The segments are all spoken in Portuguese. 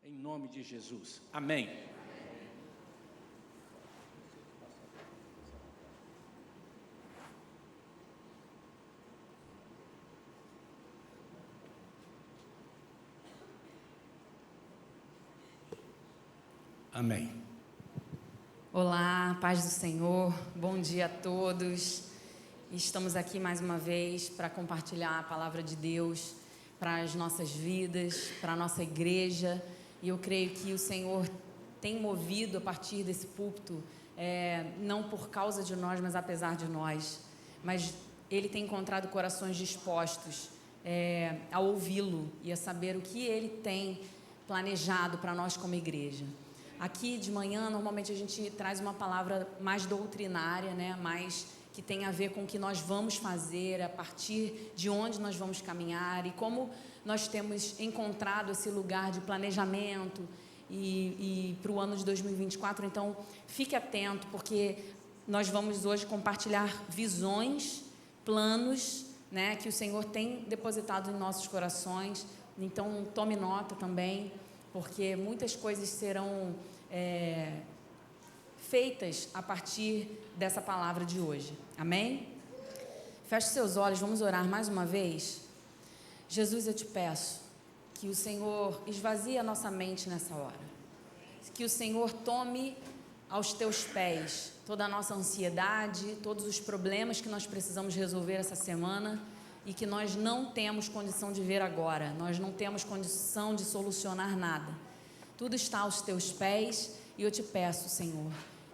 em nome de Jesus. Amém. Amém. Olá, paz do Senhor, bom dia a todos. Estamos aqui mais uma vez para compartilhar a palavra de Deus para as nossas vidas, para a nossa igreja. E eu creio que o Senhor tem movido a partir desse púlpito, não por causa de nós, mas apesar de nós. Mas Ele tem encontrado corações dispostos a ouvi-lo e a saber o que Ele tem planejado para nós como igreja. Aqui de manhã, normalmente a gente traz uma palavra mais doutrinária, né? Mais que tem a ver com o que nós vamos fazer, a partir de onde nós vamos caminhar e como nós temos encontrado esse lugar de planejamento e para o ano de 2024. Então, fique atento, porque nós vamos hoje compartilhar visões, planos, né? Que o Senhor tem depositado em nossos corações. Então, tome nota também, porque muitas coisas serão feitas a partir dessa palavra de hoje. Amém? Feche seus olhos, vamos orar mais uma vez. Jesus, eu te peço que o Senhor esvazie a nossa mente nessa hora. Que o Senhor tome aos teus pés toda a nossa ansiedade, todos os problemas que nós precisamos resolver essa semana e que nós não temos condição de ver agora. Nós não temos condição de solucionar nada. Tudo está aos teus pés e eu te peço, Senhor,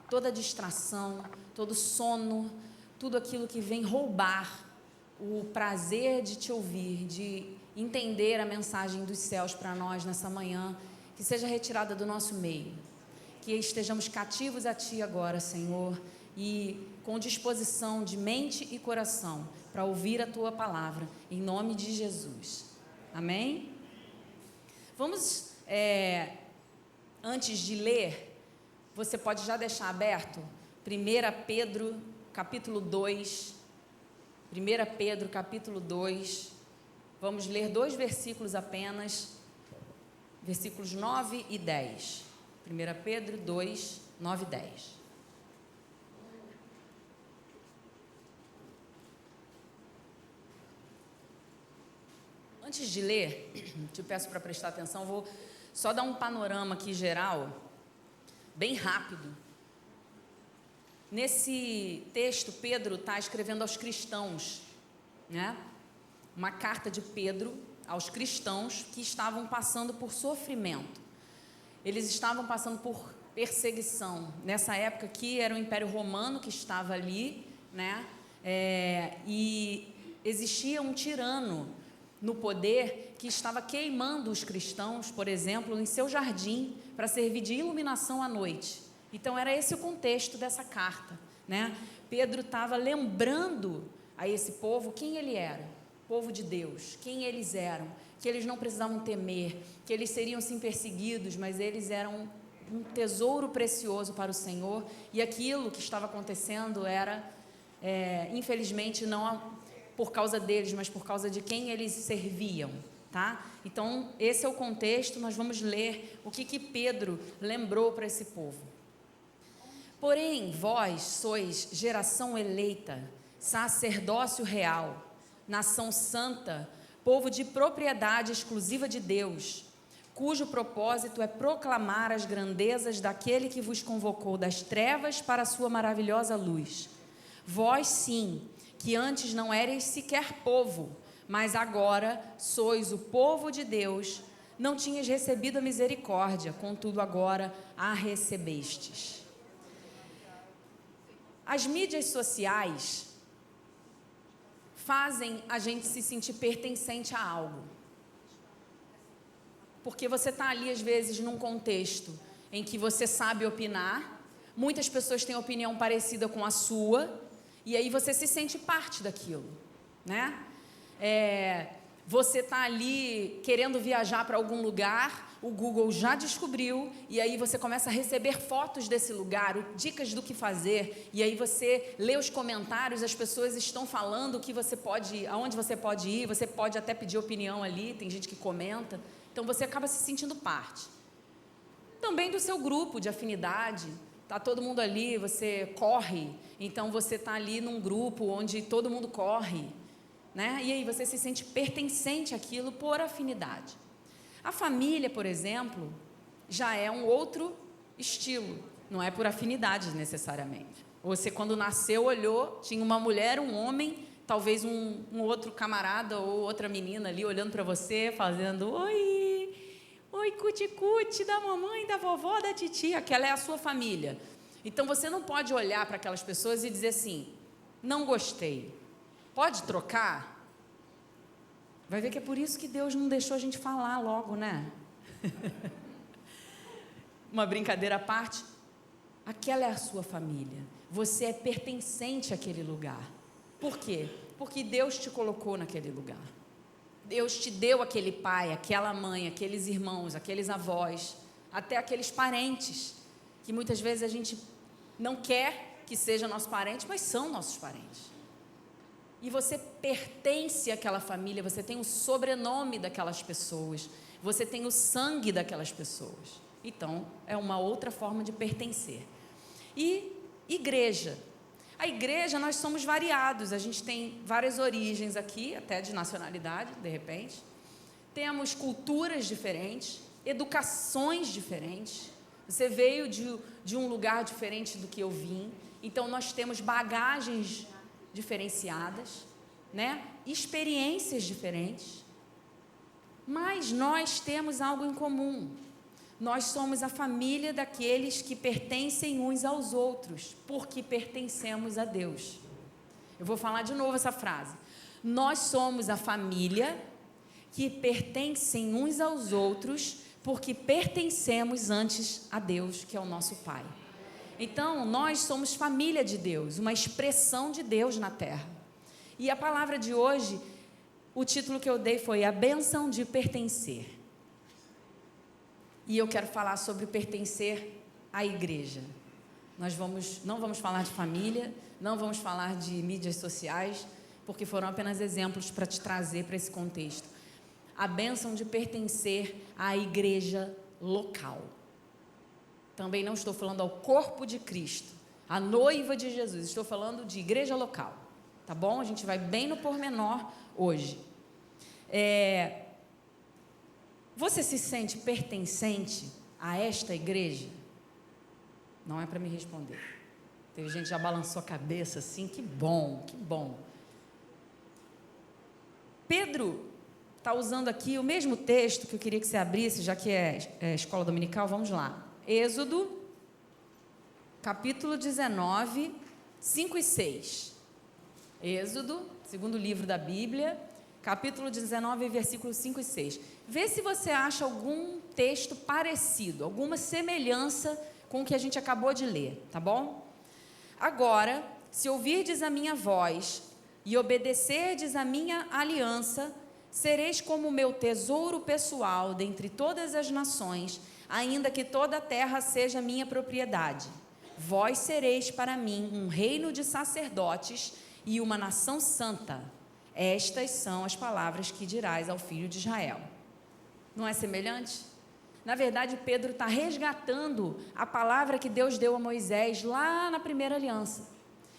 toda distração, todo sono, tudo aquilo que vem roubar o prazer de te ouvir, de entender a mensagem dos céus para nós nessa manhã, que seja retirada do nosso meio, que estejamos cativos a Ti agora, Senhor, e com disposição de mente e coração para ouvir a Tua palavra, em nome de Jesus. Amém? Vamos... Antes de ler, você pode já deixar aberto 1 Pedro, capítulo 2. 1 Pedro, capítulo 2. Vamos ler 2 versículos apenas, versículos 9 e 10. 1 Pedro 2, 9 e 10. Antes de ler, te peço para prestar atenção, vou só dar um panorama aqui geral, bem rápido. Nesse texto, Pedro está escrevendo aos cristãos, né? Uma carta de Pedro aos cristãos que estavam passando por sofrimento. Eles estavam passando por perseguição. Nessa época aqui era o Império Romano que estava ali, né? E existia um tirano no poder que estava queimando os cristãos, por exemplo, em seu jardim, para servir de iluminação à noite. Então era esse o contexto dessa carta, né? Pedro estava lembrando a esse povo quem ele era, povo de Deus, quem eles eram, que eles não precisavam temer, que eles seriam sim perseguidos, mas eles eram um tesouro precioso para o Senhor, e aquilo que estava acontecendo era, infelizmente, não por causa deles, mas por causa de quem eles serviam, tá? Então, esse é o contexto. Nós vamos ler o que Pedro lembrou para esse povo. Porém, vós sois geração eleita, sacerdócio real, nação santa, povo de propriedade exclusiva de Deus, cujo propósito é proclamar as grandezas daquele que vos convocou das trevas para a sua maravilhosa luz. Vós, sim, que antes não erais sequer povo, mas agora sois o povo de Deus, não tinhas recebido a misericórdia, contudo agora a recebestes. As mídias sociais fazem a gente se sentir pertencente a algo. Porque você está ali, às vezes, num contexto em que você sabe opinar, muitas pessoas têm opinião parecida com a sua, e aí você se sente parte daquilo, né? Você está ali querendo viajar para algum lugar, o Google já descobriu, e aí você começa a receber fotos desse lugar, dicas do que fazer, e aí você lê os comentários, as pessoas estão falando que você pode, aonde você pode ir, você pode até pedir opinião ali, tem gente que comenta, então você acaba se sentindo parte. também do seu grupo de afinidade. Está todo mundo ali, você corre, então você está ali num grupo onde todo mundo corre, né? E aí você se sente pertencente àquilo por afinidade. A família, por exemplo, já é um outro estilo, não é por afinidade necessariamente. Você, quando nasceu, olhou, tinha uma mulher, um homem, talvez um outro camarada ou outra menina ali olhando para você, fazendo oi, cuti-cuti, da mamãe, da vovó, da titia. Aquela é a sua família. Então você não pode olhar para aquelas pessoas e dizer assim: não gostei, pode trocar? Vai ver que é por isso que Deus não deixou a gente falar logo, né? Uma brincadeira à parte, aquela é a sua família, você é pertencente àquele lugar. Por quê? Porque Deus te colocou naquele lugar. Deus te deu aquele pai, aquela mãe, aqueles irmãos, aqueles avós, até aqueles parentes, que muitas vezes a gente não quer que seja nosso parente, mas são nossos parentes. E você pertence àquela família, você tem o sobrenome daquelas pessoas, você tem o sangue daquelas pessoas. Então, é uma outra forma de pertencer. E igreja. A igreja, nós somos variados, a gente tem várias origens aqui, até de nacionalidade, de repente. Temos culturas diferentes, educações diferentes. Você veio de um lugar diferente do que eu vim, então nós temos bagagens diferenciadas, né? Experiências diferentes, mas nós temos algo em comum. Nós somos a família daqueles que pertencem uns aos outros, porque pertencemos a Deus. Eu vou falar de novo essa frase. Nós somos a família que pertencem uns aos outros, porque pertencemos antes a Deus, que é o nosso Pai. Então, nós somos família de Deus, uma expressão de Deus na terra. E a palavra de hoje, o título que eu dei foi A Bênção de Pertencer. E eu quero falar sobre pertencer à igreja. Nós não vamos falar de família, não vamos falar de mídias sociais, porque foram apenas exemplos para te trazer para esse contexto. A bênção de pertencer à igreja local. Também não estou falando ao corpo de Cristo, à noiva de Jesus, estou falando de igreja local, tá bom? A gente vai bem no pormenor hoje. Você se sente pertencente a esta igreja? Não é para me responder. Teve gente que já balançou a cabeça assim, que bom, que bom. Pedro está usando aqui o mesmo texto que eu queria que você abrisse, já que é escola dominical, vamos lá. Êxodo, capítulo 19, 5 e 6. Êxodo, segundo livro da Bíblia, capítulo 19, versículos 5 e 6. Vê se você acha algum texto parecido, alguma semelhança com o que a gente acabou de ler, tá bom? Agora, se ouvirdes a minha voz e obedecerdes a minha aliança, sereis como o meu tesouro pessoal dentre todas as nações, ainda que toda a terra seja minha propriedade. Vós sereis para mim um reino de sacerdotes e uma nação santa. Estas são as palavras que dirás ao filho de Israel. Não é semelhante? Na verdade, Pedro está resgatando a palavra que Deus deu a Moisés lá na primeira aliança.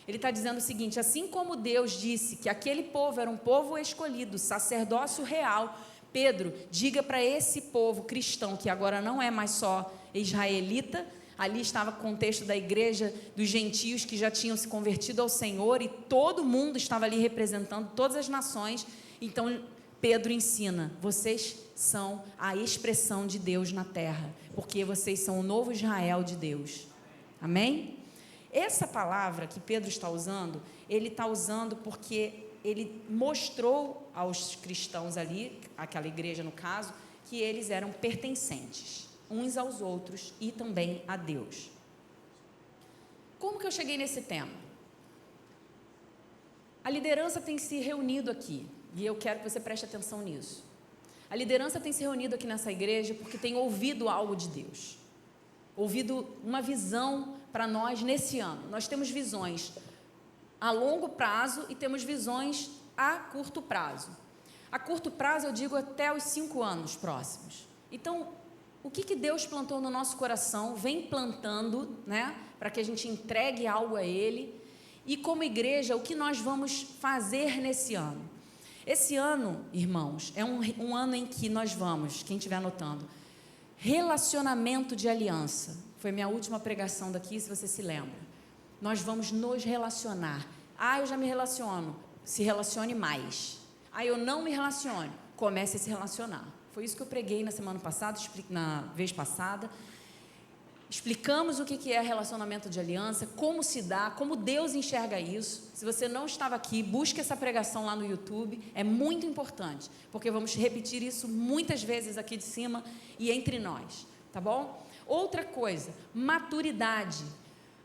Ele está dizendo o seguinte: assim como Deus disse que aquele povo era um povo escolhido, sacerdócio real, Pedro, diga para esse povo cristão, que agora não é mais só israelita, ali estava o contexto da igreja dos gentios que já tinham se convertido ao Senhor e todo mundo estava ali representando todas as nações. Então Pedro ensina: vocês são a expressão de Deus na terra, porque vocês são o novo Israel de Deus. Amém? Essa palavra que Pedro está usando, ele está usando porque ele mostrou aos cristãos ali, aquela igreja no caso, que eles eram pertencentes uns aos outros e também a Deus. Como que eu cheguei nesse tema? A liderança tem se reunido aqui, e eu quero que você preste atenção nisso. A liderança tem se reunido aqui nessa igreja porque tem ouvido algo de Deus, ouvido uma visão para nós nesse ano. Nós temos visões a longo prazo e temos visões a curto prazo. A curto prazo eu digo até os 5 anos próximos. Então, o que Deus plantou no nosso coração, vem plantando, né, para que a gente entregue algo a Ele, e como igreja, o que nós vamos fazer nesse ano. Esse ano, irmãos, é um ano em que nós vamos, quem estiver anotando, relacionamento de aliança. Foi minha última pregação daqui, se você se lembra. Nós vamos nos relacionar. Eu já me relaciono. Se relacione mais. Eu não me relaciono. Comece a se relacionar. Foi isso que eu preguei na semana passada, na vez passada. Explicamos o que é relacionamento de aliança, como se dá, como Deus enxerga isso. Se você não estava aqui, busque essa pregação lá no YouTube, é muito importante, porque vamos repetir isso muitas vezes aqui de cima e entre nós, tá bom? Outra coisa, maturidade.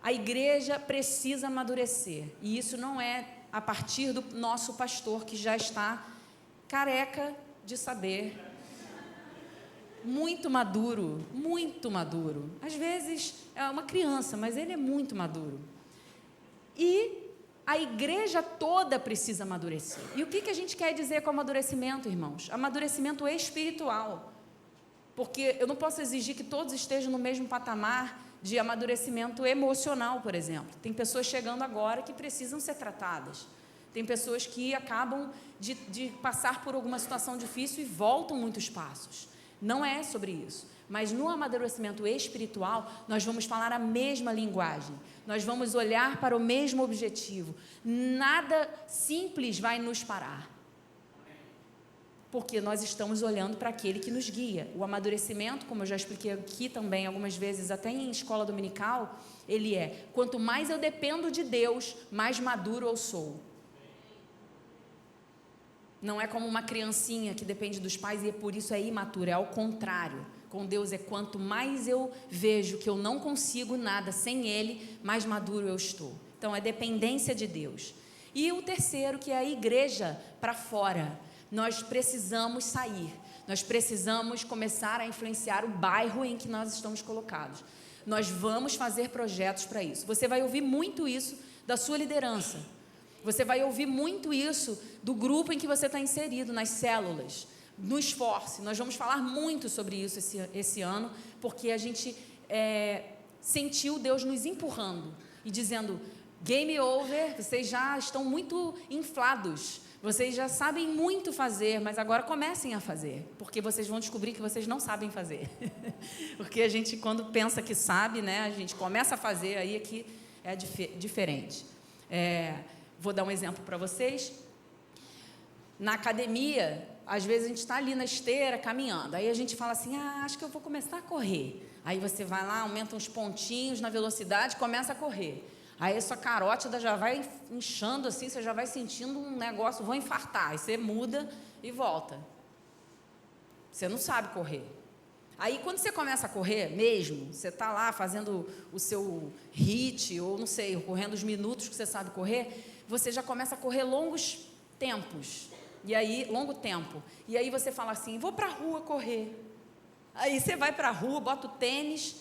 A igreja precisa amadurecer, e isso não é a partir do nosso pastor, que já está careca de saber, muito maduro, às vezes é uma criança, mas ele é muito maduro, e a igreja toda precisa amadurecer. E o que a gente quer dizer com amadurecimento, irmãos? Amadurecimento espiritual, porque eu não posso exigir que todos estejam no mesmo patamar de amadurecimento emocional, por exemplo. Tem pessoas chegando agora que precisam ser tratadas, tem pessoas que acabam de passar por alguma situação difícil e voltam muitos passos. Não é sobre isso, mas no amadurecimento espiritual, nós vamos falar a mesma linguagem, nós vamos olhar para o mesmo objetivo, nada simples vai nos parar, porque nós estamos olhando para aquele que nos guia. O amadurecimento, como eu já expliquei aqui também algumas vezes, até em escola dominical, ele é, quanto mais eu dependo de Deus, mais maduro eu sou. Não é como uma criancinha que depende dos pais e por isso é imatura, é ao contrário. Com Deus é quanto mais eu vejo que eu não consigo nada sem Ele, mais maduro eu estou. Então é dependência de Deus. E o terceiro, que é a igreja para fora. Nós precisamos sair, nós precisamos começar a influenciar o bairro em que nós estamos colocados. Nós vamos fazer projetos para isso. Você vai ouvir muito isso da sua liderança. Você vai ouvir muito isso do grupo em que você está inserido, nas células, no esforço. Nós vamos falar muito sobre isso esse ano, porque a gente sentiu Deus nos empurrando e dizendo, game over, vocês já estão muito inflados, vocês já sabem muito fazer, mas agora comecem a fazer, porque vocês vão descobrir que vocês não sabem fazer. Porque a gente, quando pensa que sabe, né, a gente começa a fazer, aí é que é diferente. Vou dar um exemplo para vocês. Na academia, às vezes a gente está ali na esteira, caminhando. Aí a gente fala assim, acho que eu vou começar a correr. Aí você vai lá, aumenta uns pontinhos na velocidade, começa a correr. Aí a sua carótida já vai inchando assim, você já vai sentindo um negócio, vou infartar. Aí você muda e volta. Você não sabe correr. Aí, quando você começa a correr mesmo, você está lá fazendo o seu HIIT, ou não sei, correndo os minutos que você sabe correr, você já começa a correr longos tempos. E aí, longo tempo. E aí você fala assim, vou para a rua correr. Aí você vai para a rua, bota o tênis,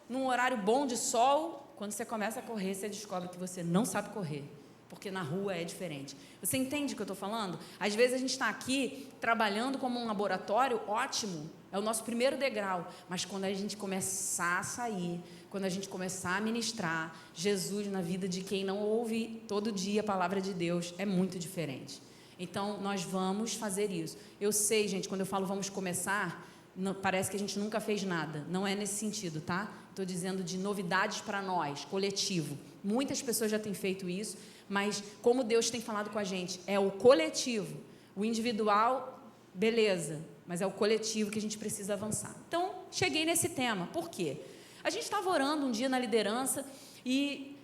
num horário bom de sol. Quando você começa a correr, você descobre que você não sabe correr, porque na rua é diferente. Você entende o que eu estou falando? Às vezes a gente está aqui trabalhando como um laboratório, ótimo, é o nosso primeiro degrau, mas quando a gente começar a sair, quando a gente começar a ministrar Jesus na vida de quem não ouve todo dia a palavra de Deus, é muito diferente. Então, nós vamos fazer isso. Eu sei, gente, quando eu falo vamos começar, não, parece que a gente nunca fez nada. Não é nesse sentido, tá? Estou dizendo de novidades para nós, coletivo. Muitas pessoas já têm feito isso, mas como Deus tem falado com a gente, é o coletivo. O individual, beleza, mas é o coletivo que a gente precisa avançar. Então, cheguei nesse tema. Por quê? A gente estava orando um dia na liderança e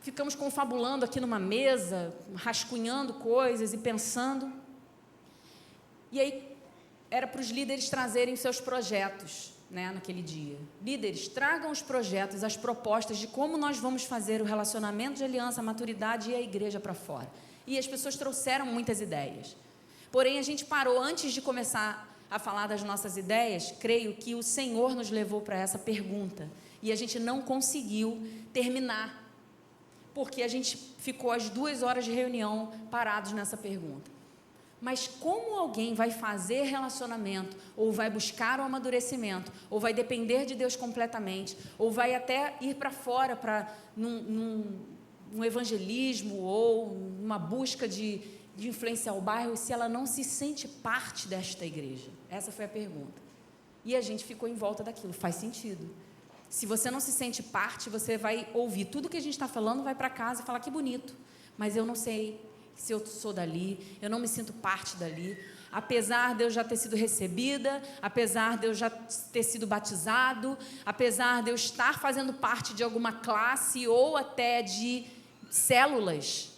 ficamos confabulando aqui numa mesa, rascunhando coisas e pensando. E aí, era para os líderes trazerem seus projetos, né, naquele dia. Líderes, tragam os projetos, as propostas de como nós vamos fazer o relacionamento de aliança, a maturidade e a igreja para fora. E as pessoas trouxeram muitas ideias. Porém, a gente parou antes de começar a falar das nossas ideias. Creio que o Senhor nos levou para essa pergunta. E a gente não conseguiu terminar, porque a gente ficou às 2 horas de reunião parados nessa pergunta. Mas como alguém vai fazer relacionamento, ou vai buscar o amadurecimento, ou vai depender de Deus completamente, ou vai até ir para fora para um evangelismo ou uma busca de influenciar o bairro, se ela não se sente parte desta igreja? Essa foi a pergunta. E a gente ficou em volta daquilo. Faz sentido. Se você não se sente parte, você vai ouvir tudo que a gente está falando, vai para casa e falar que bonito, mas eu não sei se eu sou dali, eu não me sinto parte dali, apesar de eu já ter sido recebida, apesar de eu já ter sido batizado, apesar de eu estar fazendo parte de alguma classe ou até de células,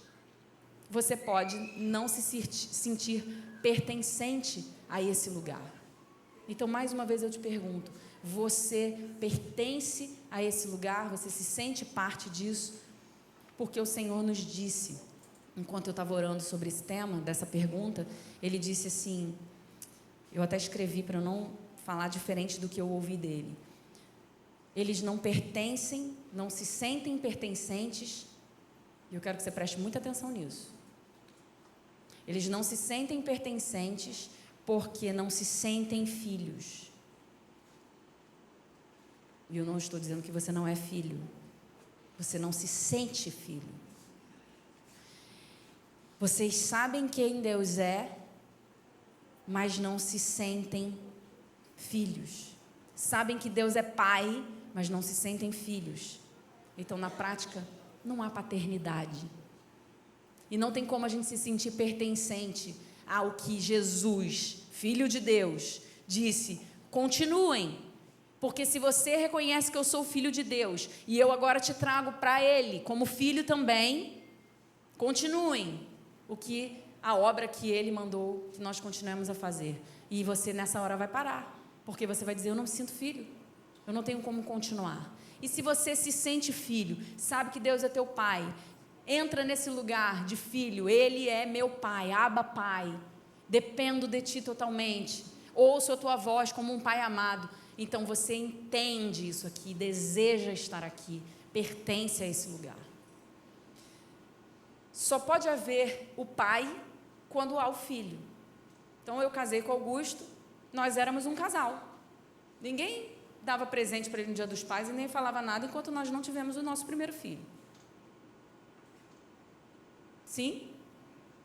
você pode não se sentir pertencente a esse lugar. Então, mais uma vez eu te pergunto, você pertence a esse lugar? Você se sente parte disso? Porque o Senhor nos disse, enquanto eu estava orando sobre esse tema, dessa pergunta, Ele disse assim, eu até escrevi para não falar diferente do que eu ouvi dele. Eles não pertencem, não se sentem pertencentes, e eu quero que você preste muita atenção nisso. Eles não se sentem pertencentes porque não se sentem filhos. E eu não estou dizendo que você não é filho. Você não se sente filho. Vocês sabem quem Deus é, mas não se sentem filhos. Sabem que Deus é pai, mas não se sentem filhos. Então, na prática, não há paternidade. E não tem como a gente se sentir pertencente ao que Jesus, Filho de Deus, disse: continuem, porque se você reconhece que eu sou filho de Deus, e eu agora te trago para Ele como filho também, continuem a obra que Ele mandou que nós continuemos a fazer. E você nessa hora vai parar, porque você vai dizer: eu não me sinto filho, eu não tenho como continuar. E se você se sente filho, sabe que Deus é teu pai, entra nesse lugar de filho. Ele é meu pai, Abba Pai, dependo de ti totalmente, ouço a tua voz como um pai amado. Então você entende isso aqui, deseja estar aqui, pertence a esse lugar. Só pode haver o pai quando há o filho. Então eu casei com Augusto, nós éramos um casal, ninguém dava presente para ele no dia dos pais e nem falava nada enquanto nós não tivemos o nosso primeiro filho. Sim,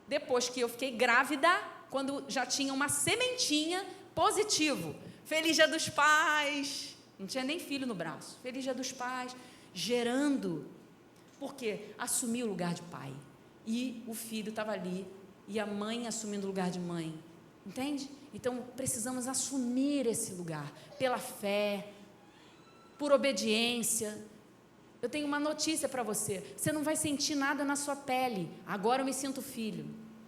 depois que eu fiquei grávida, quando já tinha uma sementinha, positivo, feliz dia dos pais, não tinha nem filho no braço, feliz dia dos pais, gerando, porque assumi o lugar de pai, e o filho estava ali, e a mãe assumindo o lugar de mãe, entende? Então precisamos assumir esse lugar, pela fé, por obediência. Eu tenho uma notícia para você: você não vai sentir nada na sua pele, agora eu me sinto filho.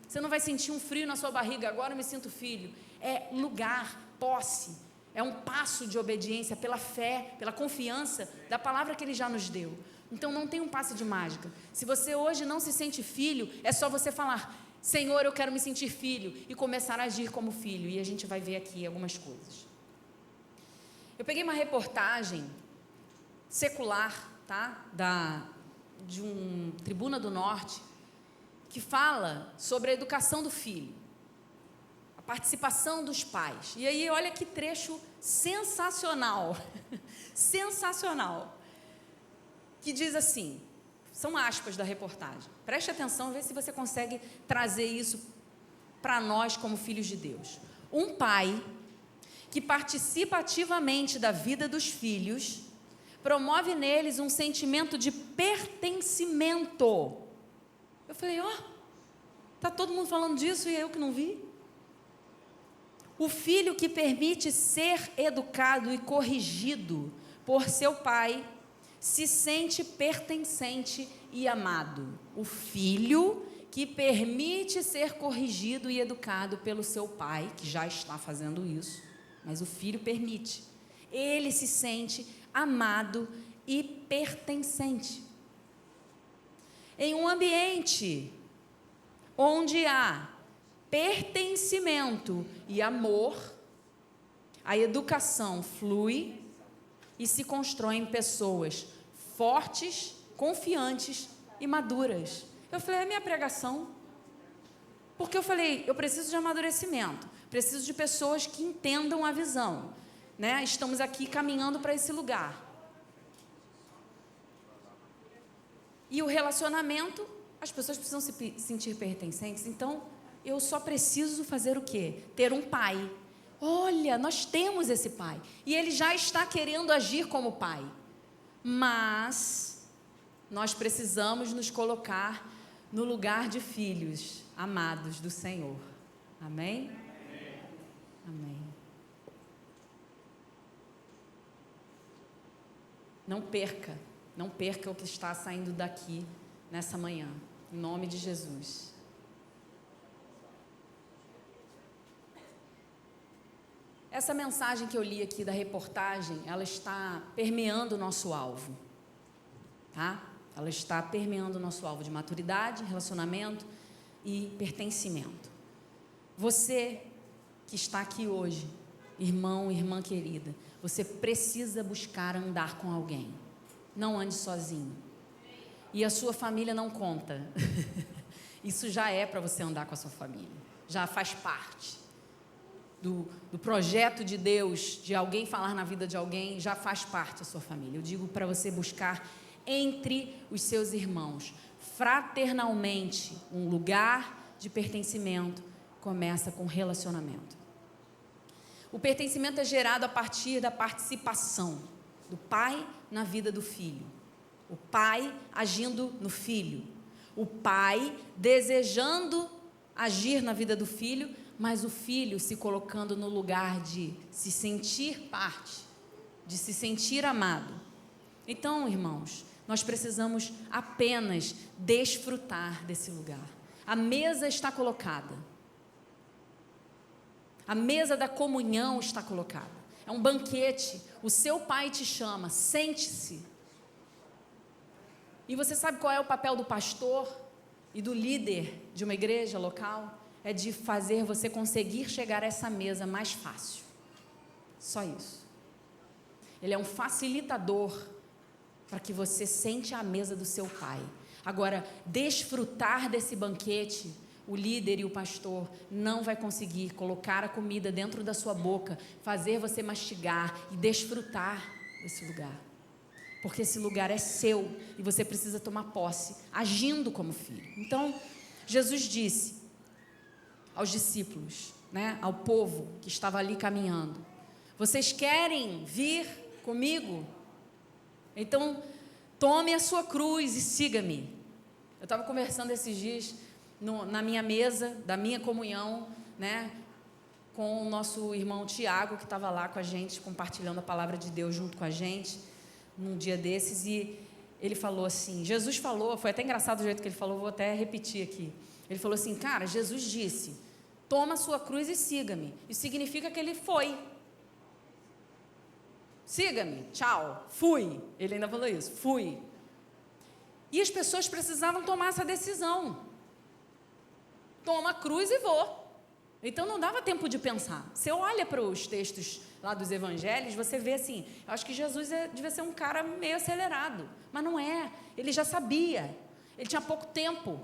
Você não vai sentir um frio na sua barriga, agora eu me sinto filho. É lugar, posse, é um passo de obediência pela fé, pela confiança da palavra que Ele já nos deu. Então não tem um passe de mágica. Se você hoje não se sente filho, é só você falar: Senhor, eu quero me sentir filho, e começar a agir como filho. E a gente vai ver aqui algumas coisas. Eu peguei uma reportagem secular, tá? De um Tribuna do Norte, que fala sobre a educação do filho, a participação dos pais. E aí, olha que trecho sensacional, sensacional, que diz assim, são aspas da reportagem, preste atenção, vê se você consegue trazer isso para nós como filhos de Deus. Um pai que participa ativamente da vida dos filhos promove neles um sentimento de pertencimento. Eu falei: ó, está todo mundo falando disso e eu que não vi. O filho que permite ser educado e corrigido por seu pai se sente pertencente e amado. O filho que permite ser corrigido e educado pelo seu pai, que já está fazendo isso, mas o filho permite, ele se sente amado e pertencente. Em um ambiente onde há pertencimento e amor, a educação flui e se constroem pessoas fortes, confiantes e maduras. Eu falei: é minha pregação. Porque eu falei, eu preciso de amadurecimento, preciso de pessoas que entendam a visão, né? Estamos aqui caminhando para esse lugar. E o relacionamento, as pessoas precisam se sentir pertencentes. Então, eu só preciso fazer o quê? Ter um pai. Olha, nós temos esse pai. E ele já está querendo agir como pai. Mas nós precisamos nos colocar no lugar de filhos amados do Senhor. Amém? Amém. Não perca o que está saindo daqui nessa manhã, em nome de Jesus. Essa mensagem que eu li aqui da reportagem, ela está permeando o nosso alvo, tá? Ela está permeando o nosso alvo de maturidade, relacionamento e pertencimento. Você que está aqui hoje, irmão, irmã querida, você precisa buscar andar com alguém. Não ande sozinho. E a sua família não conta. Isso já é para você andar com a sua família. Já faz parte do projeto de Deus, de alguém falar na vida de alguém, já faz parte da sua família. Eu digo para você buscar entre os seus irmãos, fraternalmente, um lugar de pertencimento. Começa com relacionamento. O pertencimento é gerado a partir da participação do pai na vida do filho. O pai agindo no filho. O pai desejando agir na vida do filho, mas o filho se colocando no lugar de se sentir parte, de se sentir amado. Então, irmãos, nós precisamos apenas desfrutar desse lugar. A mesa está colocada. A mesa da comunhão está colocada. É um banquete. O seu pai te chama, sente-se. E você sabe qual é o papel do pastor e do líder de uma igreja local? É de fazer você conseguir chegar a essa mesa mais fácil. Só isso. Ele é um facilitador para que você sente a mesa do seu pai. Agora, desfrutar desse banquete, o líder e o pastor não vai conseguir colocar a comida dentro da sua boca, fazer você mastigar e desfrutar desse lugar. Porque esse lugar é seu e você precisa tomar posse, agindo como filho. Então, Jesus disse aos discípulos, né, ao povo que estava ali caminhando: vocês querem vir comigo? Então, tome a sua cruz e siga-me. Eu estava conversando esses dias na minha mesa, da minha comunhão, né, com o nosso irmão Tiago, que estava lá com a gente, compartilhando a palavra de Deus junto com a gente, num dia desses, e ele falou assim, Jesus falou, foi até engraçado o jeito que ele falou, vou até repetir aqui. Ele falou assim, cara, Jesus disse, toma a sua cruz e siga-me. Isso significa que ele foi. Siga-me, tchau, fui. Ele ainda falou isso, fui. E as pessoas precisavam tomar essa decisão. Toma a cruz e vou. Então não dava tempo de pensar. Você olha para os textos lá dos evangelhos, você vê assim, eu acho que Jesus devia ser um cara meio acelerado, mas não é, ele já sabia, ele tinha pouco tempo.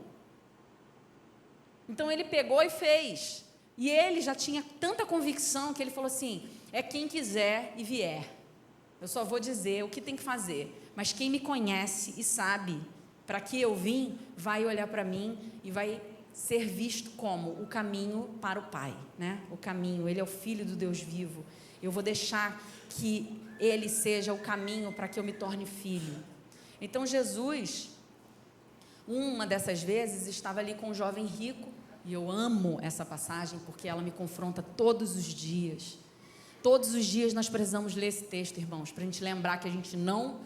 Então ele pegou e fez, e ele já tinha tanta convicção que ele falou assim, é quem quiser e vier, eu só vou dizer o que tem que fazer, mas quem me conhece e sabe para que eu vim, vai olhar para mim e vai ser visto como o caminho para o Pai, né? O caminho, ele é o Filho do Deus vivo, eu vou deixar que ele seja o caminho para que eu me torne filho. Então Jesus, uma dessas vezes, estava ali com um jovem rico, e eu amo essa passagem, porque ela me confronta todos os dias. Todos os dias nós precisamos ler esse texto, irmãos, para a gente lembrar que a gente não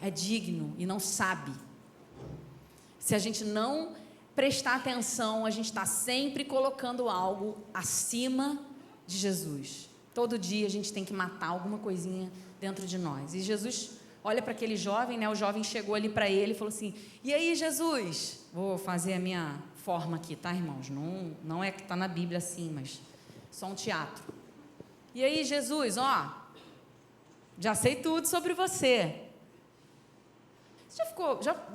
é digno e não sabe. Se a gente não prestar atenção, a gente está sempre colocando algo acima de Jesus. Todo dia a gente tem que matar alguma coisinha dentro de nós. E Jesus olha para aquele jovem, né? O jovem chegou ali para ele e falou assim, e aí Jesus, vou fazer a minha forma aqui, tá, irmãos? Não é que está na Bíblia assim, mas só um teatro. E aí Jesus, ó, já sei tudo sobre você.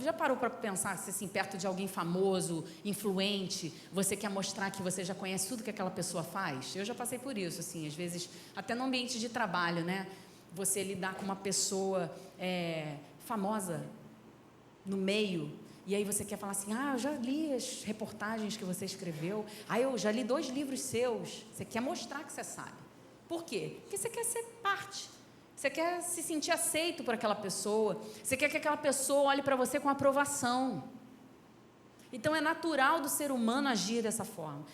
Já parou para pensar se assim, perto de alguém famoso, influente, você quer mostrar que você já conhece tudo que aquela pessoa faz? Eu já passei por isso, assim, às vezes, até no ambiente de trabalho, né? Você lidar com uma pessoa famosa no meio, e aí você quer falar assim, eu já li as reportagens que você escreveu, eu já li 2 livros seus. Você quer mostrar que você sabe. Por quê? Porque você quer ser parte. Você quer se sentir aceito por aquela pessoa. Você quer que aquela pessoa olhe para você com aprovação. Então, é natural do ser humano agir dessa forma.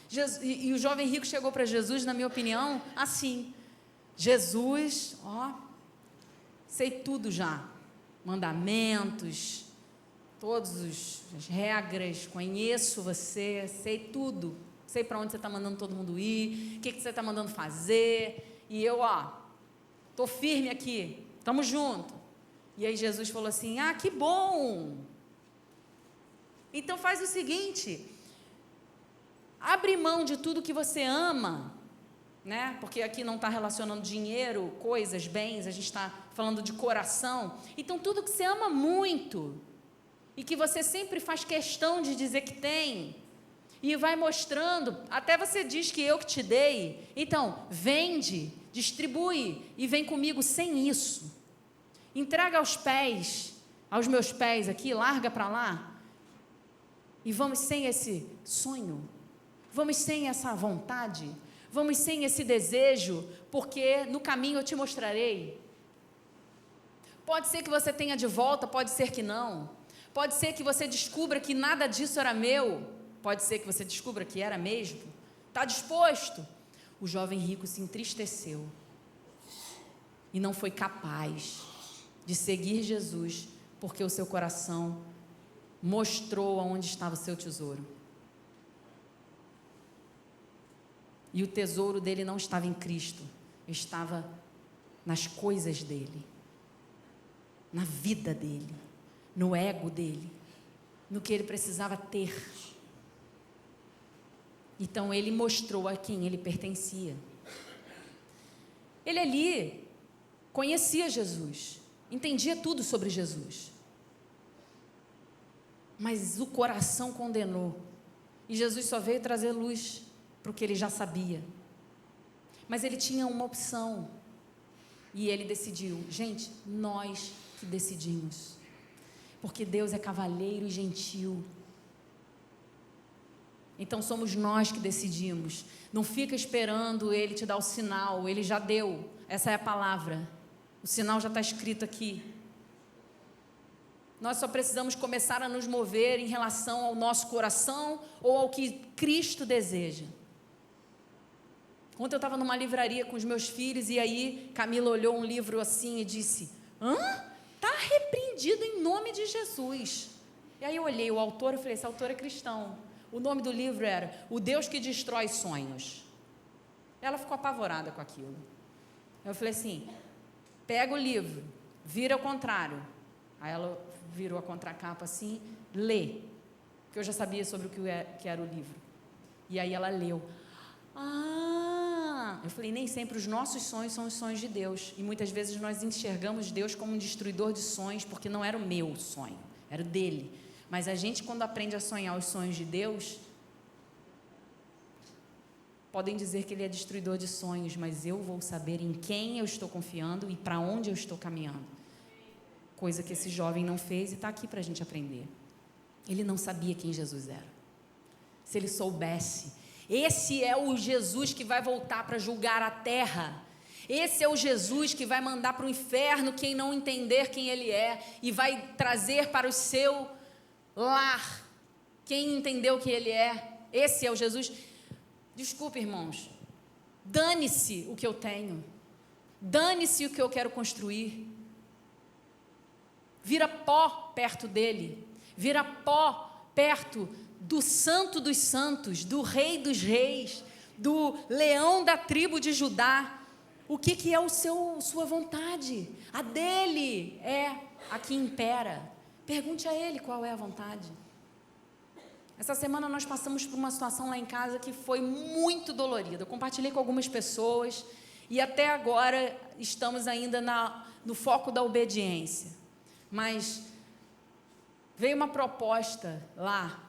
E o jovem rico chegou para Jesus, na minha opinião, assim. Jesus, sei tudo já. Mandamentos, todas as regras, conheço você, sei tudo. Sei para onde você está mandando todo mundo ir, o que você está mandando fazer. E eu, estou firme aqui, estamos juntos. E aí Jesus falou assim, que bom. Então faz o seguinte, abre mão de tudo que você ama, né? Porque aqui não está relacionando dinheiro, coisas, bens, a gente está falando de coração. Então tudo que você ama muito, e que você sempre faz questão de dizer que tem, e vai mostrando, até você diz que eu que te dei, então vende, distribui e vem comigo sem isso. Entrega aos meus pés aqui, larga para lá. E vamos sem esse sonho, vamos sem essa vontade, vamos sem esse desejo, porque no caminho eu te mostrarei. Pode ser que você tenha de volta, pode ser que não. Pode ser que você descubra que nada disso era meu, pode ser que você descubra que era mesmo. Está disposto? O jovem rico se entristeceu e não foi capaz de seguir Jesus, porque o seu coração mostrou aonde estava o seu tesouro. E o tesouro dele não estava em Cristo, estava nas coisas dele, na vida dele, no ego dele, no que ele precisava ter. Então ele mostrou a quem ele pertencia. Ele ali conhecia Jesus, entendia tudo sobre Jesus, mas o coração condenou, e Jesus só veio trazer luz para o que ele já sabia. Mas ele tinha uma opção, e ele decidiu. Gente, nós que decidimos, porque Deus é cavalheiro e gentil. Então somos nós que decidimos. Não fica esperando ele te dar o sinal, ele já deu, essa é a palavra, o sinal já está escrito aqui. Nós só precisamos começar a nos mover em relação ao nosso coração ou ao que Cristo deseja. Ontem eu estava numa livraria com os meus filhos, e aí Camila olhou um livro assim e disse, está repreendido em nome de Jesus. E aí eu olhei o autor e falei, esse autor é cristão. O nome do livro era O Deus que Destrói Sonhos. Ela ficou apavorada com aquilo. Eu falei assim, pega o livro, vira ao contrário. Aí ela virou a contracapa assim, lê, porque eu já sabia sobre o que era o livro. E aí ela leu. Eu falei, nem sempre os nossos sonhos são os sonhos de Deus, e muitas vezes nós enxergamos Deus como um destruidor de sonhos, porque não era o meu sonho, era o dele. Mas a gente, quando aprende a sonhar os sonhos de Deus, podem dizer que ele é destruidor de sonhos, mas eu vou saber em quem eu estou confiando e para onde eu estou caminhando. Coisa que esse jovem não fez, e está aqui para a gente aprender. Ele não sabia quem Jesus era. Se ele soubesse, esse é o Jesus que vai voltar para julgar a terra. Esse é o Jesus que vai mandar para o inferno quem não entender quem ele é, e vai trazer para o seu lar quem entendeu quem ele é. Esse é o Jesus. Desculpe, irmãos, dane-se o que eu tenho, dane-se o que eu quero construir. Vira pó perto dele, vira pó perto do santo dos santos, do rei dos reis, do leão da tribo de Judá. O que é sua vontade? A dele é a que impera. Pergunte a ele qual é a vontade. Essa semana nós passamos por uma situação lá em casa que foi muito dolorida. Eu compartilhei com algumas pessoas, e até agora estamos ainda no foco da obediência. Mas Veio uma proposta lá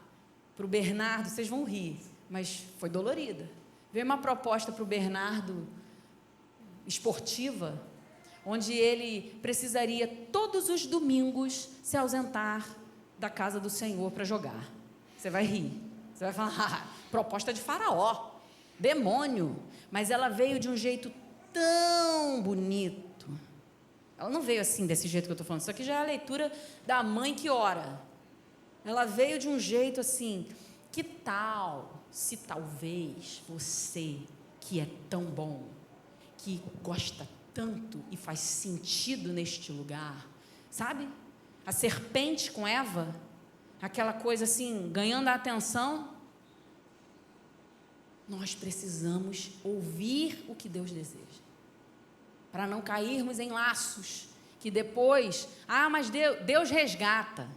para o Bernardo, vocês vão rir, mas foi dolorida. Veio uma proposta para o Bernardo, esportiva, onde ele precisaria todos os domingos se ausentar da casa do Senhor para jogar. Você vai rir, você vai falar, proposta de faraó, demônio, mas ela veio de um jeito tão bonito. Ela não veio assim, desse jeito que eu estou falando, isso aqui já é a leitura da mãe que ora. Ela veio de um jeito assim, que tal se talvez você, que é tão bom, que gosta tanto e faz sentido neste lugar, sabe? A serpente com Eva, aquela coisa assim, ganhando a atenção. Nós precisamos ouvir o que Deus deseja, para não cairmos em laços, que depois, mas Deus resgata,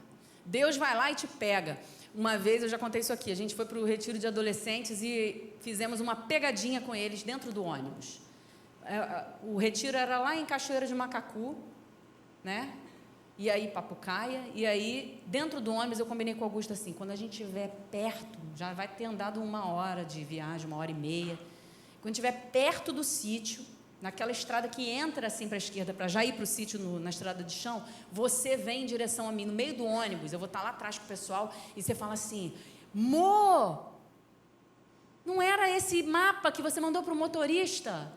Deus vai lá e te pega. Uma vez, eu já contei isso aqui, a gente foi para o retiro de adolescentes e fizemos uma pegadinha com eles dentro do ônibus. O retiro era lá em Cachoeira de Macacu, né? E aí Papucaia, e aí dentro do ônibus eu combinei com o Augusto assim, quando a gente estiver perto, já vai ter andado 1 hora de viagem, 1h30, quando estiver perto do sítio, naquela estrada que entra assim para a esquerda, para já ir para o sítio na estrada de chão, você vem em direção a mim, no meio do ônibus, eu vou estar lá atrás com o pessoal, e você fala assim, Mô, não era esse mapa que você mandou para o motorista?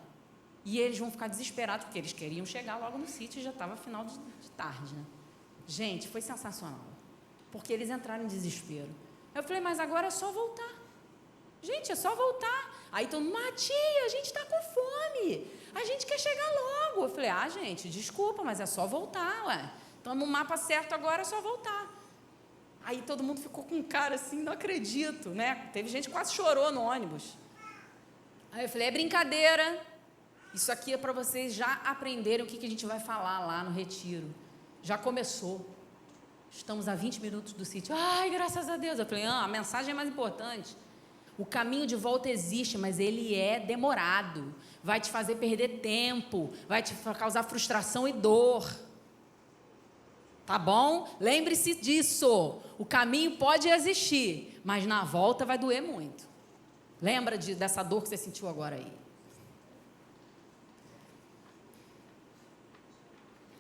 E eles vão ficar desesperados, porque eles queriam chegar logo no sítio e já estava final de tarde, né? Gente, foi sensacional, porque eles entraram em desespero. Eu falei, mas agora é só voltar. Gente, é só voltar. Aí todo mundo, tia, a gente está com fome, a gente quer chegar logo. Eu falei, gente, desculpa, mas é só voltar, ué. Estamos no mapa certo agora, é só voltar. Aí todo mundo ficou com cara assim, não acredito, né? Teve gente que quase chorou no ônibus. Aí eu falei, é brincadeira. Isso aqui é para vocês já aprenderem o que a gente vai falar lá no retiro. Já começou. Estamos a 20 minutos do sítio. Ai, graças a Deus. Eu falei, a mensagem é mais importante. O caminho de volta existe, mas ele é demorado. Vai te fazer perder tempo. Vai te causar frustração e dor. Tá bom? Lembre-se disso. O caminho pode existir, mas na volta vai doer muito. Lembra dessa dor que você sentiu agora aí?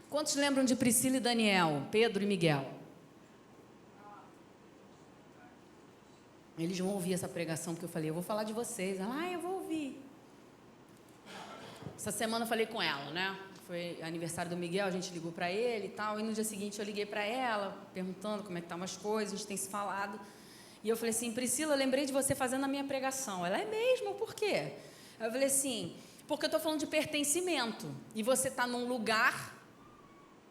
Quantos lembram de Priscila e Daniel, Pedro e Miguel? Eles vão ouvir essa pregação que eu falei, eu vou falar de vocês. Ela, eu vou ouvir. Essa semana eu falei com ela, né? Foi aniversário do Miguel, a gente ligou para ele e tal, e no dia seguinte eu liguei para ela, perguntando como é que estavam as coisas, a gente tem se falado. E eu falei assim, Priscila, eu lembrei de você fazendo a minha pregação. Ela, é mesmo? Por quê? Eu falei assim, porque eu estou falando de pertencimento, e você está num lugar...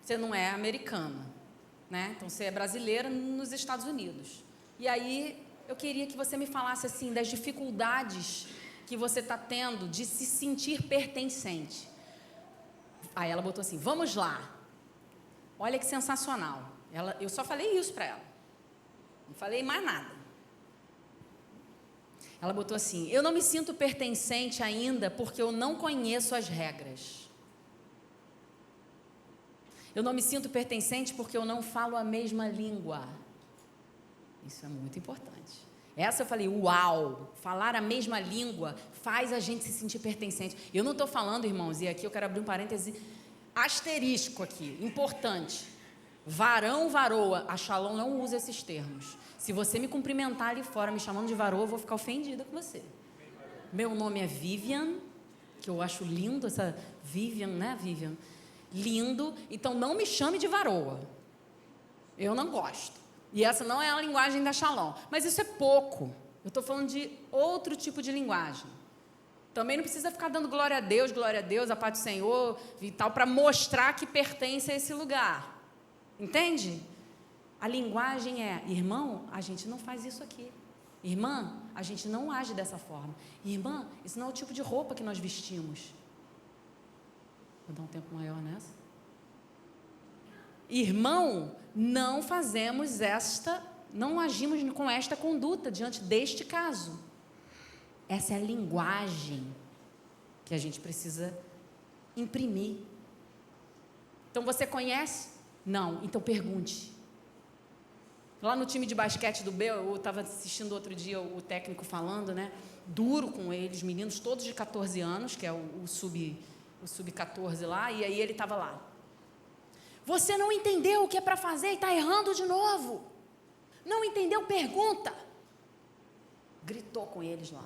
Você não é americana, né? Então, você é brasileira nos Estados Unidos. E aí, eu queria que você me falasse, assim, das dificuldades que você está tendo de se sentir pertencente. Aí ela botou assim, vamos lá. Olha que sensacional. Eu só falei isso para ela. Não falei mais nada. Ela botou assim, eu não me sinto pertencente ainda porque eu não conheço as regras. Eu não me sinto pertencente porque eu não falo a mesma língua. Isso é muito importante. Essa eu falei, uau, falar a mesma língua faz a gente se sentir pertencente. Eu não estou falando, irmãos, e aqui eu quero abrir um parêntese asterisco aqui, importante. Varão, varoa, a Shalom não usa esses termos. Se você me cumprimentar ali fora me chamando de varoa, eu vou ficar ofendida com você. Meu nome é Vivian, que eu acho lindo essa Vivian, né, Vivian? Lindo, então não me chame de varoa. Eu não gosto. E essa não é a linguagem da Shalom. Mas isso é pouco. Eu estou falando de outro tipo de linguagem. Também não precisa ficar dando glória a Deus, a paz do Senhor e tal, para mostrar que pertence a esse lugar. Entende? A linguagem é, irmão, a gente não faz isso aqui. Irmã, a gente não age dessa forma. Irmã, isso não é o tipo de roupa que nós vestimos. Vou dar um tempo maior nessa. Irmão, não fazemos não agimos com esta conduta diante deste caso. Essa é a linguagem que a gente precisa imprimir. Então, você conhece? Não. Então, pergunte. Lá no time de basquete do B, eu estava assistindo outro dia o técnico falando, né? Duro com eles, meninos todos de 14 anos, que é o sub-14 lá, e aí ele estava lá. Você não entendeu o que é para fazer e está errando de novo. Não entendeu? Pergunta. Gritou com eles lá.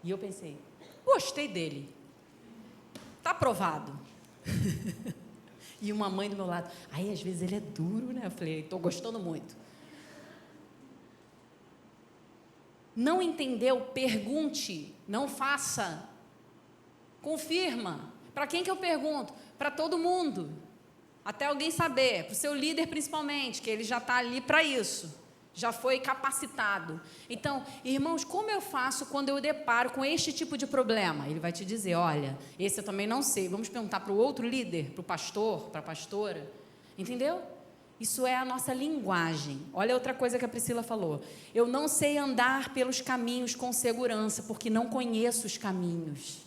E eu pensei, gostei dele. Está aprovado. E uma mãe do meu lado, aí às vezes ele é duro, né? Eu falei, estou gostando muito. Não entendeu? Pergunte, não faça. Confirma. Para quem que eu pergunto? Para todo mundo. Até alguém saber, para o seu líder principalmente, que ele já está ali para isso. Já foi capacitado. Então, irmãos, como eu faço quando eu deparo com este tipo de problema? Ele vai te dizer, olha, esse eu também não sei. Vamos perguntar para o outro líder, para o pastor, para a pastora. Entendeu? Isso é a nossa linguagem. Olha outra coisa que a Priscila falou. Eu não sei andar pelos caminhos com segurança, porque não conheço os caminhos.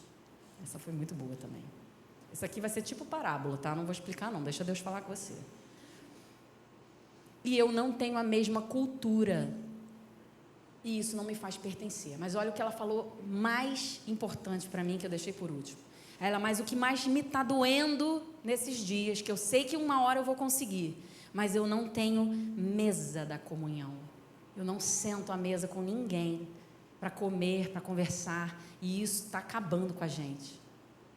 Essa foi muito boa também. Isso aqui vai ser tipo parábola, tá? Não vou explicar não, deixa Deus falar com você. E eu não tenho a mesma cultura. E isso não me faz pertencer. Mas olha o que ela falou mais importante para mim, que eu deixei por último. Ela, mas o que mais me está doendo nesses dias, que eu sei que uma hora eu vou conseguir, mas eu não tenho mesa da comunhão. Eu não sento à mesa com ninguém para comer, para conversar, e isso está acabando com a gente.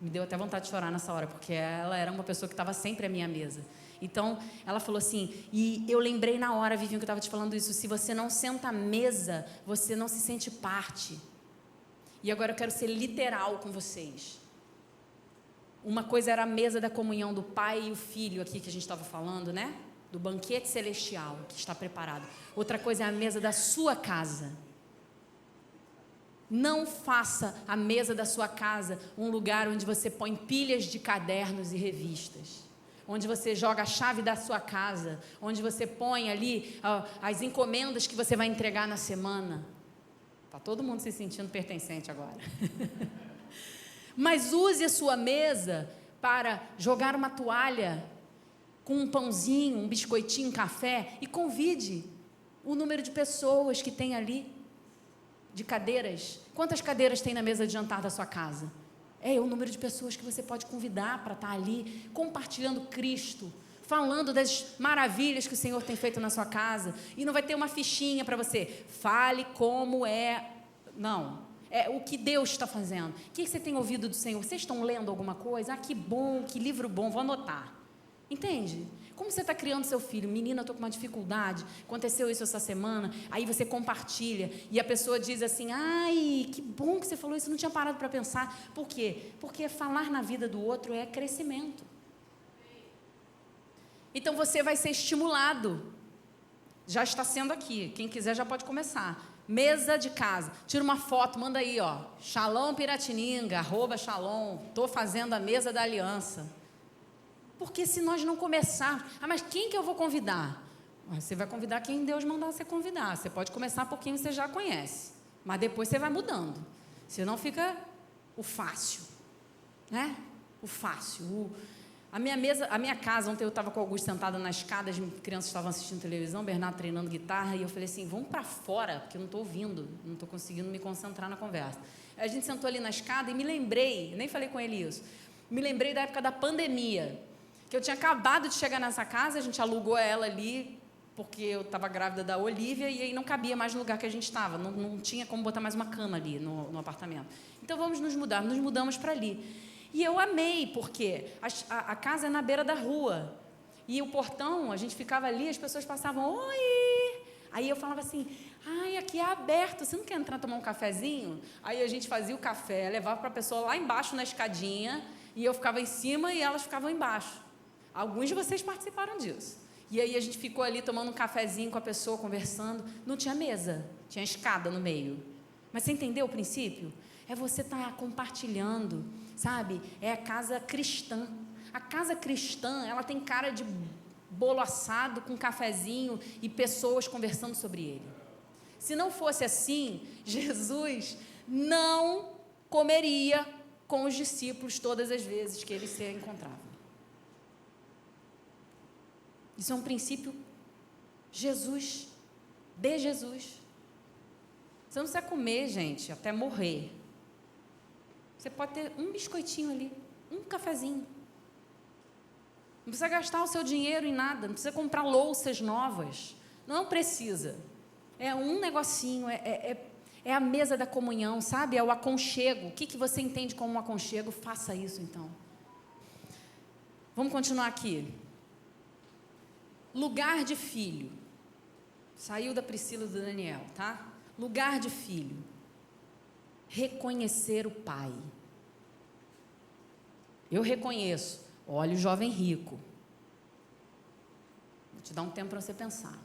Me deu até vontade de chorar nessa hora, porque ela era uma pessoa que estava sempre à minha mesa. Então, ela falou assim, e eu lembrei na hora, Viviane, que eu estava te falando isso, se você não senta à mesa, você não se sente parte. E agora eu quero ser literal com vocês. Uma coisa era a mesa da comunhão do pai e o filho aqui que a gente estava falando, né? Do banquete celestial que está preparado. Outra coisa é a mesa da sua casa. Não faça a mesa da sua casa um lugar onde você põe pilhas de cadernos e revistas. Onde você joga a chave da sua casa. Onde você põe ali as encomendas que você vai entregar na semana. Está todo mundo se sentindo pertencente agora. Mas use a sua mesa para jogar uma toalha com um pãozinho, um biscoitinho, um café e convide o número de pessoas que tem ali, de cadeiras. Quantas cadeiras tem na mesa de jantar da sua casa? É o número de pessoas que você pode convidar para estar ali, compartilhando Cristo, falando das maravilhas que o Senhor tem feito na sua casa. E não vai ter uma fichinha para você. Fale como é. Não. É o que Deus está fazendo. O que você tem ouvido do Senhor? Vocês estão lendo alguma coisa? Ah, que bom, que livro bom, vou anotar. Entende? Como você está criando seu filho? Menina, eu estou com uma dificuldade, aconteceu isso essa semana, aí você compartilha, e a pessoa diz assim, ai, que bom que você falou isso, não tinha parado para pensar. Por quê? Porque falar na vida do outro é crescimento. Então você vai ser estimulado. Já está sendo aqui, quem quiser já pode começar. Mesa de casa, tira uma foto, manda aí, ó, Shalom Piratininga, @Shalom, estou fazendo a mesa da aliança. Porque se nós não começarmos, mas quem que eu vou convidar? Você vai convidar quem Deus mandar você convidar. Você pode começar por quem você já conhece, mas depois você vai mudando. Senão fica o fácil, né? O fácil. A minha casa, ontem eu estava com o Augusto sentada na escada, as crianças estavam assistindo televisão, Bernardo treinando guitarra, e eu falei assim, vamos para fora, porque eu não estou ouvindo, não estou conseguindo me concentrar na conversa. A gente sentou ali na escada e me lembrei, nem falei com ele isso, me lembrei da época da pandemia, que eu tinha acabado de chegar nessa casa, a gente alugou ela ali, porque eu estava grávida da Olivia, e aí não cabia mais no lugar que a gente estava, não tinha como botar mais uma cama ali no apartamento. Então vamos nos mudar, nos mudamos para ali. E eu amei, porque a casa é na beira da rua, e o portão, a gente ficava ali, as pessoas passavam, oi! Aí eu falava assim, ai, aqui é aberto, você não quer entrar tomar um cafezinho? Aí a gente fazia o café, levava para a pessoa lá embaixo na escadinha, e eu ficava em cima e elas ficavam embaixo. Alguns de vocês participaram disso. E aí a gente ficou ali tomando um cafezinho com a pessoa, conversando. Não tinha mesa, tinha escada no meio. Mas você entendeu o princípio? É você estar compartilhando, sabe? É a casa cristã. A casa cristã, ela tem cara de bolo assado com cafezinho e pessoas conversando sobre ele. Se não fosse assim, Jesus não comeria com os discípulos todas as vezes que ele se encontrava. Isso é um princípio Jesus. Dê Jesus. Você não precisa comer, gente, até morrer. Você pode ter um biscoitinho ali, um cafezinho. Não precisa gastar o seu dinheiro em nada, não precisa comprar louças novas. Não precisa. É um negocinho, é a mesa da comunhão, sabe? É o aconchego. O que você entende como um aconchego? Faça isso, então. Vamos continuar aqui. Lugar de filho. Saiu da Priscila e do Daniel, tá? Lugar de filho. Reconhecer o pai. Eu reconheço. Olha o jovem rico. Vou te dar um tempo para você pensar.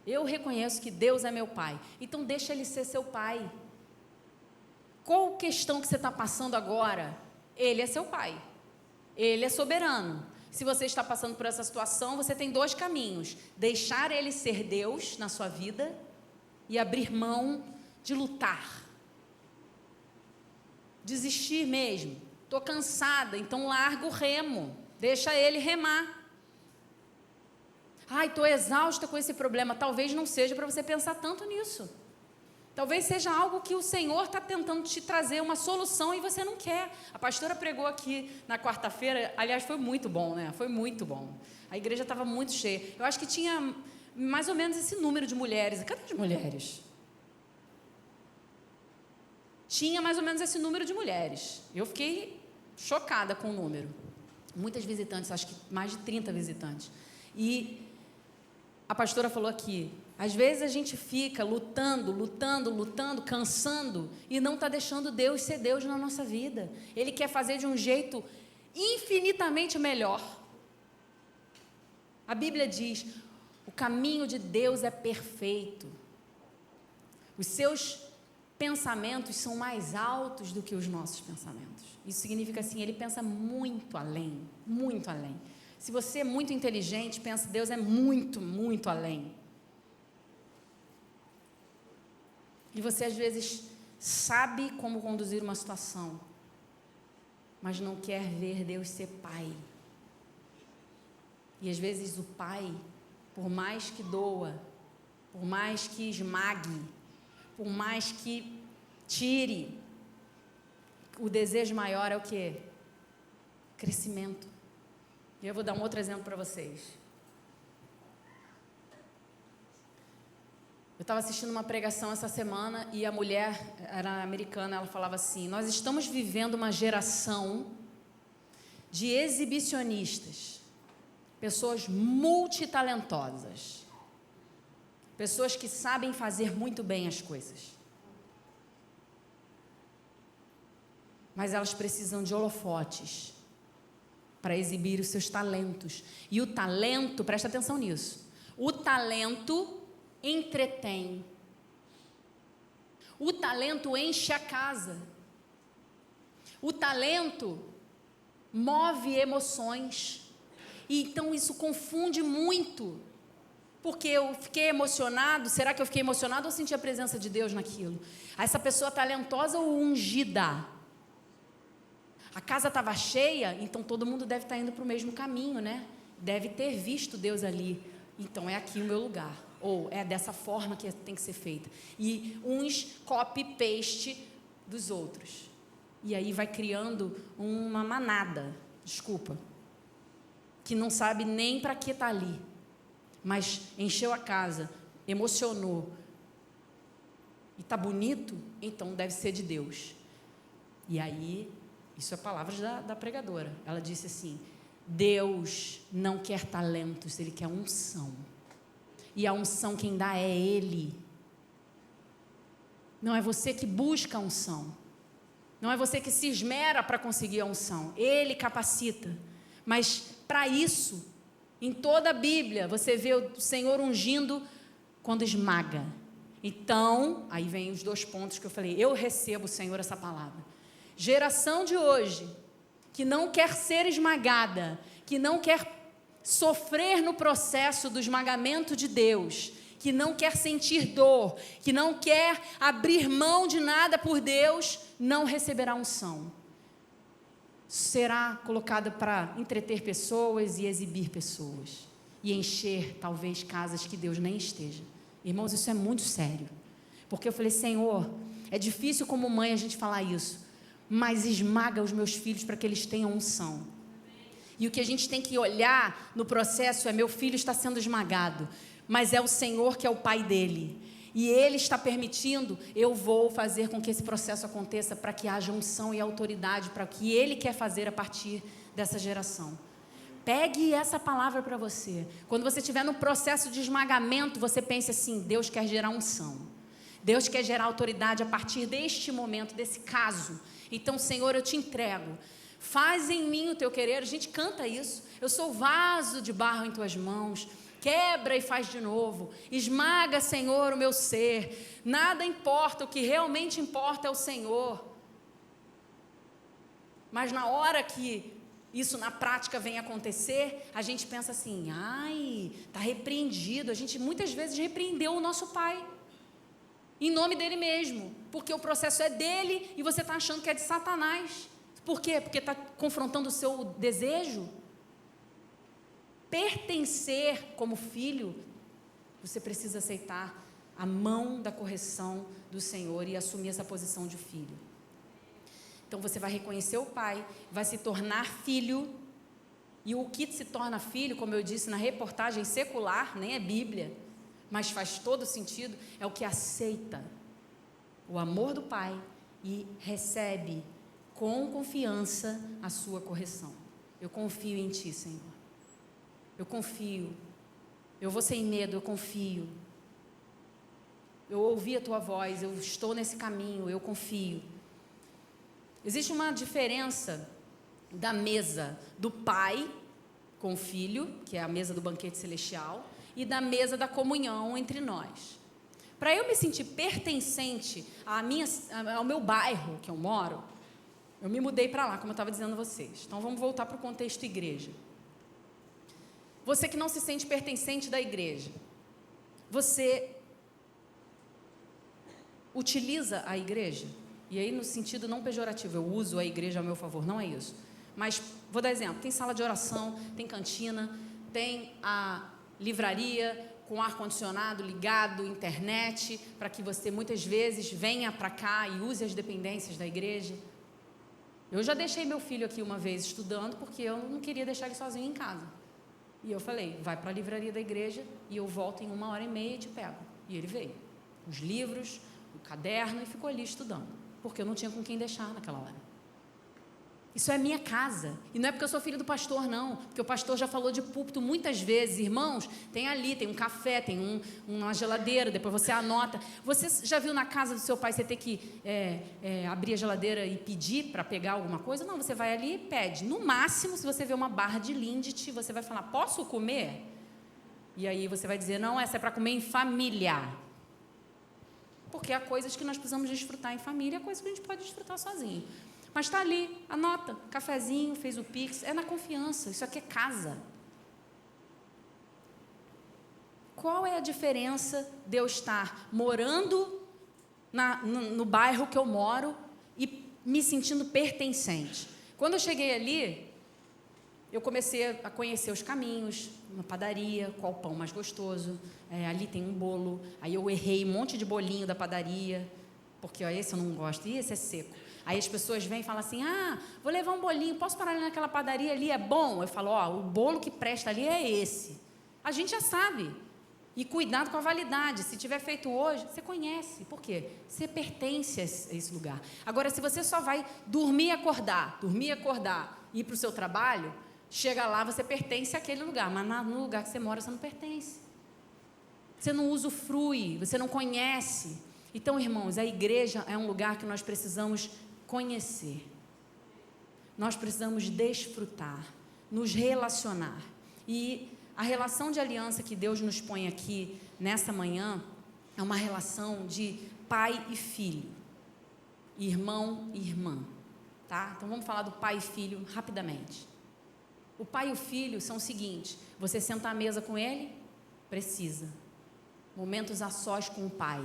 Eu reconheço que Deus é meu pai. Então deixa Ele ser seu pai. Qual questão que você está passando agora? Ele é seu pai. Ele é soberano. Se você está passando por essa situação, você tem 2 caminhos. Deixar Ele ser Deus na sua vida e abrir mão de lutar. Desistir mesmo. Estou cansada, então larga o remo. Deixa Ele remar. Ai, estou exausta com esse problema. Talvez não seja para você pensar tanto nisso. Talvez seja algo que o Senhor está tentando te trazer uma solução e você não quer. A pastora pregou aqui na quarta-feira, aliás, foi muito bom, né? Foi muito bom. A igreja estava muito cheia. Eu acho que tinha mais ou menos esse número de mulheres. Cadê as mulheres? Tinha mais ou menos esse número de mulheres. Eu fiquei chocada com o número. Muitas visitantes, acho que mais de 30 visitantes. E a pastora falou aqui, às vezes a gente fica lutando, cansando e não está deixando Deus ser Deus na nossa vida. Ele quer fazer de um jeito infinitamente melhor. A Bíblia diz, o caminho de Deus é perfeito. Os seus pensamentos são mais altos do que os nossos pensamentos. Isso significa assim, Ele pensa muito além, muito além. Se você é muito inteligente, pensa, Deus é muito, muito além. E você, às vezes, sabe como conduzir uma situação, mas não quer ver Deus ser pai. E, às vezes, o pai, por mais que doa, por mais que esmague, por mais que tire, o desejo maior é o quê? Crescimento. E eu vou dar um outro exemplo para vocês. Eu estava assistindo uma pregação essa semana e a mulher, era americana, ela falava assim, nós estamos vivendo uma geração de exibicionistas, pessoas multitalentosas, pessoas que sabem fazer muito bem as coisas. Mas elas precisam de holofotes para exibir os seus talentos. E o talento, presta atenção nisso, o talento entretém. O talento enche a casa. O talento move emoções. E então isso confunde muito. Porque eu fiquei emocionado, será que eu fiquei emocionado ou senti a presença de Deus naquilo? Essa pessoa talentosa ou ungida? A casa estava cheia, então todo mundo deve estar indo para o mesmo caminho, né? Deve ter visto Deus ali. Então é aqui o meu lugar. Ou é dessa forma que tem que ser feita. E uns copy-paste dos outros. E aí vai criando uma manada, desculpa, que não sabe nem para que está ali. Mas encheu a casa, emocionou. E está bonito, então deve ser de Deus. E aí, isso é palavras da pregadora. Ela disse assim, Deus não quer talentos, Ele quer unção. E a unção quem dá é Ele. Não é você que busca a unção. Não é você que se esmera para conseguir a unção. Ele capacita. Mas para isso, em toda a Bíblia, você vê o Senhor ungindo quando esmaga. Então, aí vem os 2 pontos que eu falei. Eu recebo, Senhor, essa palavra. Geração de hoje, que não quer ser esmagada, que não quer sofrer no processo do esmagamento de Deus, que não quer sentir dor, que não quer abrir mão de nada por Deus, não receberá unção. Será colocada para entreter pessoas e exibir pessoas. e encher, talvez, casas que Deus nem esteja. Irmãos, isso é muito sério. Porque eu falei, Senhor, é difícil como mãe a gente falar isso, mas esmaga os meus filhos para que eles tenham unção. E o que a gente tem que olhar no processo é, meu filho está sendo esmagado, mas é o Senhor que é o pai dele. E Ele está permitindo, eu vou fazer com que esse processo aconteça para que haja unção e autoridade, para o que Ele quer fazer a partir dessa geração. Pegue essa palavra para você. Quando você estiver no processo de esmagamento, você pense assim, Deus quer gerar unção. Deus quer gerar autoridade a partir deste momento, desse caso. Então, Senhor, eu te entrego. Faz em mim o teu querer. A gente canta isso. Eu sou vaso de barro em tuas mãos. Quebra e faz de novo. Esmaga, Senhor, o meu ser. Nada importa, o que realmente importa é o Senhor. Mas na hora que isso na prática vem acontecer, a gente pensa assim, ai, está repreendido. A gente muitas vezes repreendeu o nosso pai, em nome dele mesmo, porque o processo é dele e você está achando que é de Satanás. Por quê? Porque está confrontando o seu desejo. Pertencer como filho, você precisa aceitar a mão da correção do Senhor e assumir essa posição de filho. Então você vai reconhecer o pai, vai se tornar filho, e o que se torna filho, como eu disse na reportagem secular, nem é Bíblia, mas faz todo sentido, é o que aceita o amor do pai e recebe com confiança a sua correção. Eu confio em ti, Senhor. Eu confio. Eu vou sem medo, eu confio. Eu ouvi a tua voz, eu estou nesse caminho, eu confio. Existe uma diferença da mesa do pai com o filho, que é a mesa do banquete celestial, e da mesa da comunhão entre nós. Para eu me sentir pertencente ao meu bairro que eu moro, eu me mudei para lá, como eu estava dizendo a vocês. Então vamos voltar para o contexto igreja. Você que não se sente pertencente da igreja, você utiliza a igreja? E aí no sentido não pejorativo, eu uso a igreja a meu favor, não é isso. Mas vou dar exemplo, tem sala de oração, tem cantina, tem a livraria com ar-condicionado ligado, internet, para que você muitas vezes venha para cá e use as dependências da igreja. Eu já deixei meu filho aqui uma vez estudando, porque eu não queria deixar ele sozinho em casa. E eu falei, vai para a livraria da igreja e eu volto em 1h30 e te pego. E ele veio, os livros, o caderno, e ficou ali estudando, porque eu não tinha com quem deixar naquela hora. Isso é minha casa, e não é porque eu sou filho do pastor, não, porque o pastor já falou de púlpito muitas vezes, irmãos, tem ali, tem um café, tem uma geladeira, depois você anota. Você já viu na casa do seu pai você ter que abrir a geladeira e pedir para pegar alguma coisa? Não, você vai ali e pede. No máximo, se você vê uma barra de Lindt, você vai falar, posso comer? E aí você vai dizer, não, essa é para comer em família. Porque há coisas que nós precisamos desfrutar em família, há coisas que a gente pode desfrutar sozinho. Mas está ali, anota, cafezinho, fez o Pix, é na confiança, isso aqui é casa. Qual é a diferença de eu estar morando no bairro que eu moro e me sentindo pertencente? Quando eu cheguei ali, eu comecei a conhecer os caminhos, uma padaria, qual o pão mais gostoso, ali tem um bolo, aí eu errei um monte de bolinho da padaria, porque esse eu não gosto, e esse é seco. Aí as pessoas vêm e falam assim, vou levar um bolinho, posso parar ali naquela padaria ali, é bom? Eu falo, o bolo que presta ali é esse. A gente já sabe. E cuidado com a validade, se tiver feito hoje, você conhece. Por quê? Você pertence a esse lugar. Agora, se você só vai dormir e acordar, ir para o seu trabalho, chega lá, você pertence àquele lugar, mas no lugar que você mora, você não pertence. Você não usufrui, você não conhece. Então, irmãos, a igreja é um lugar que nós precisamos conhecer. Nós precisamos desfrutar, nos relacionar. E a relação de aliança que Deus nos põe aqui nessa manhã é uma relação de pai e filho, irmão e irmã, tá? Então vamos falar do pai e filho rapidamente. O pai e o filho são o seguinte: você senta à mesa com ele? Precisa. Momentos a sós com o pai,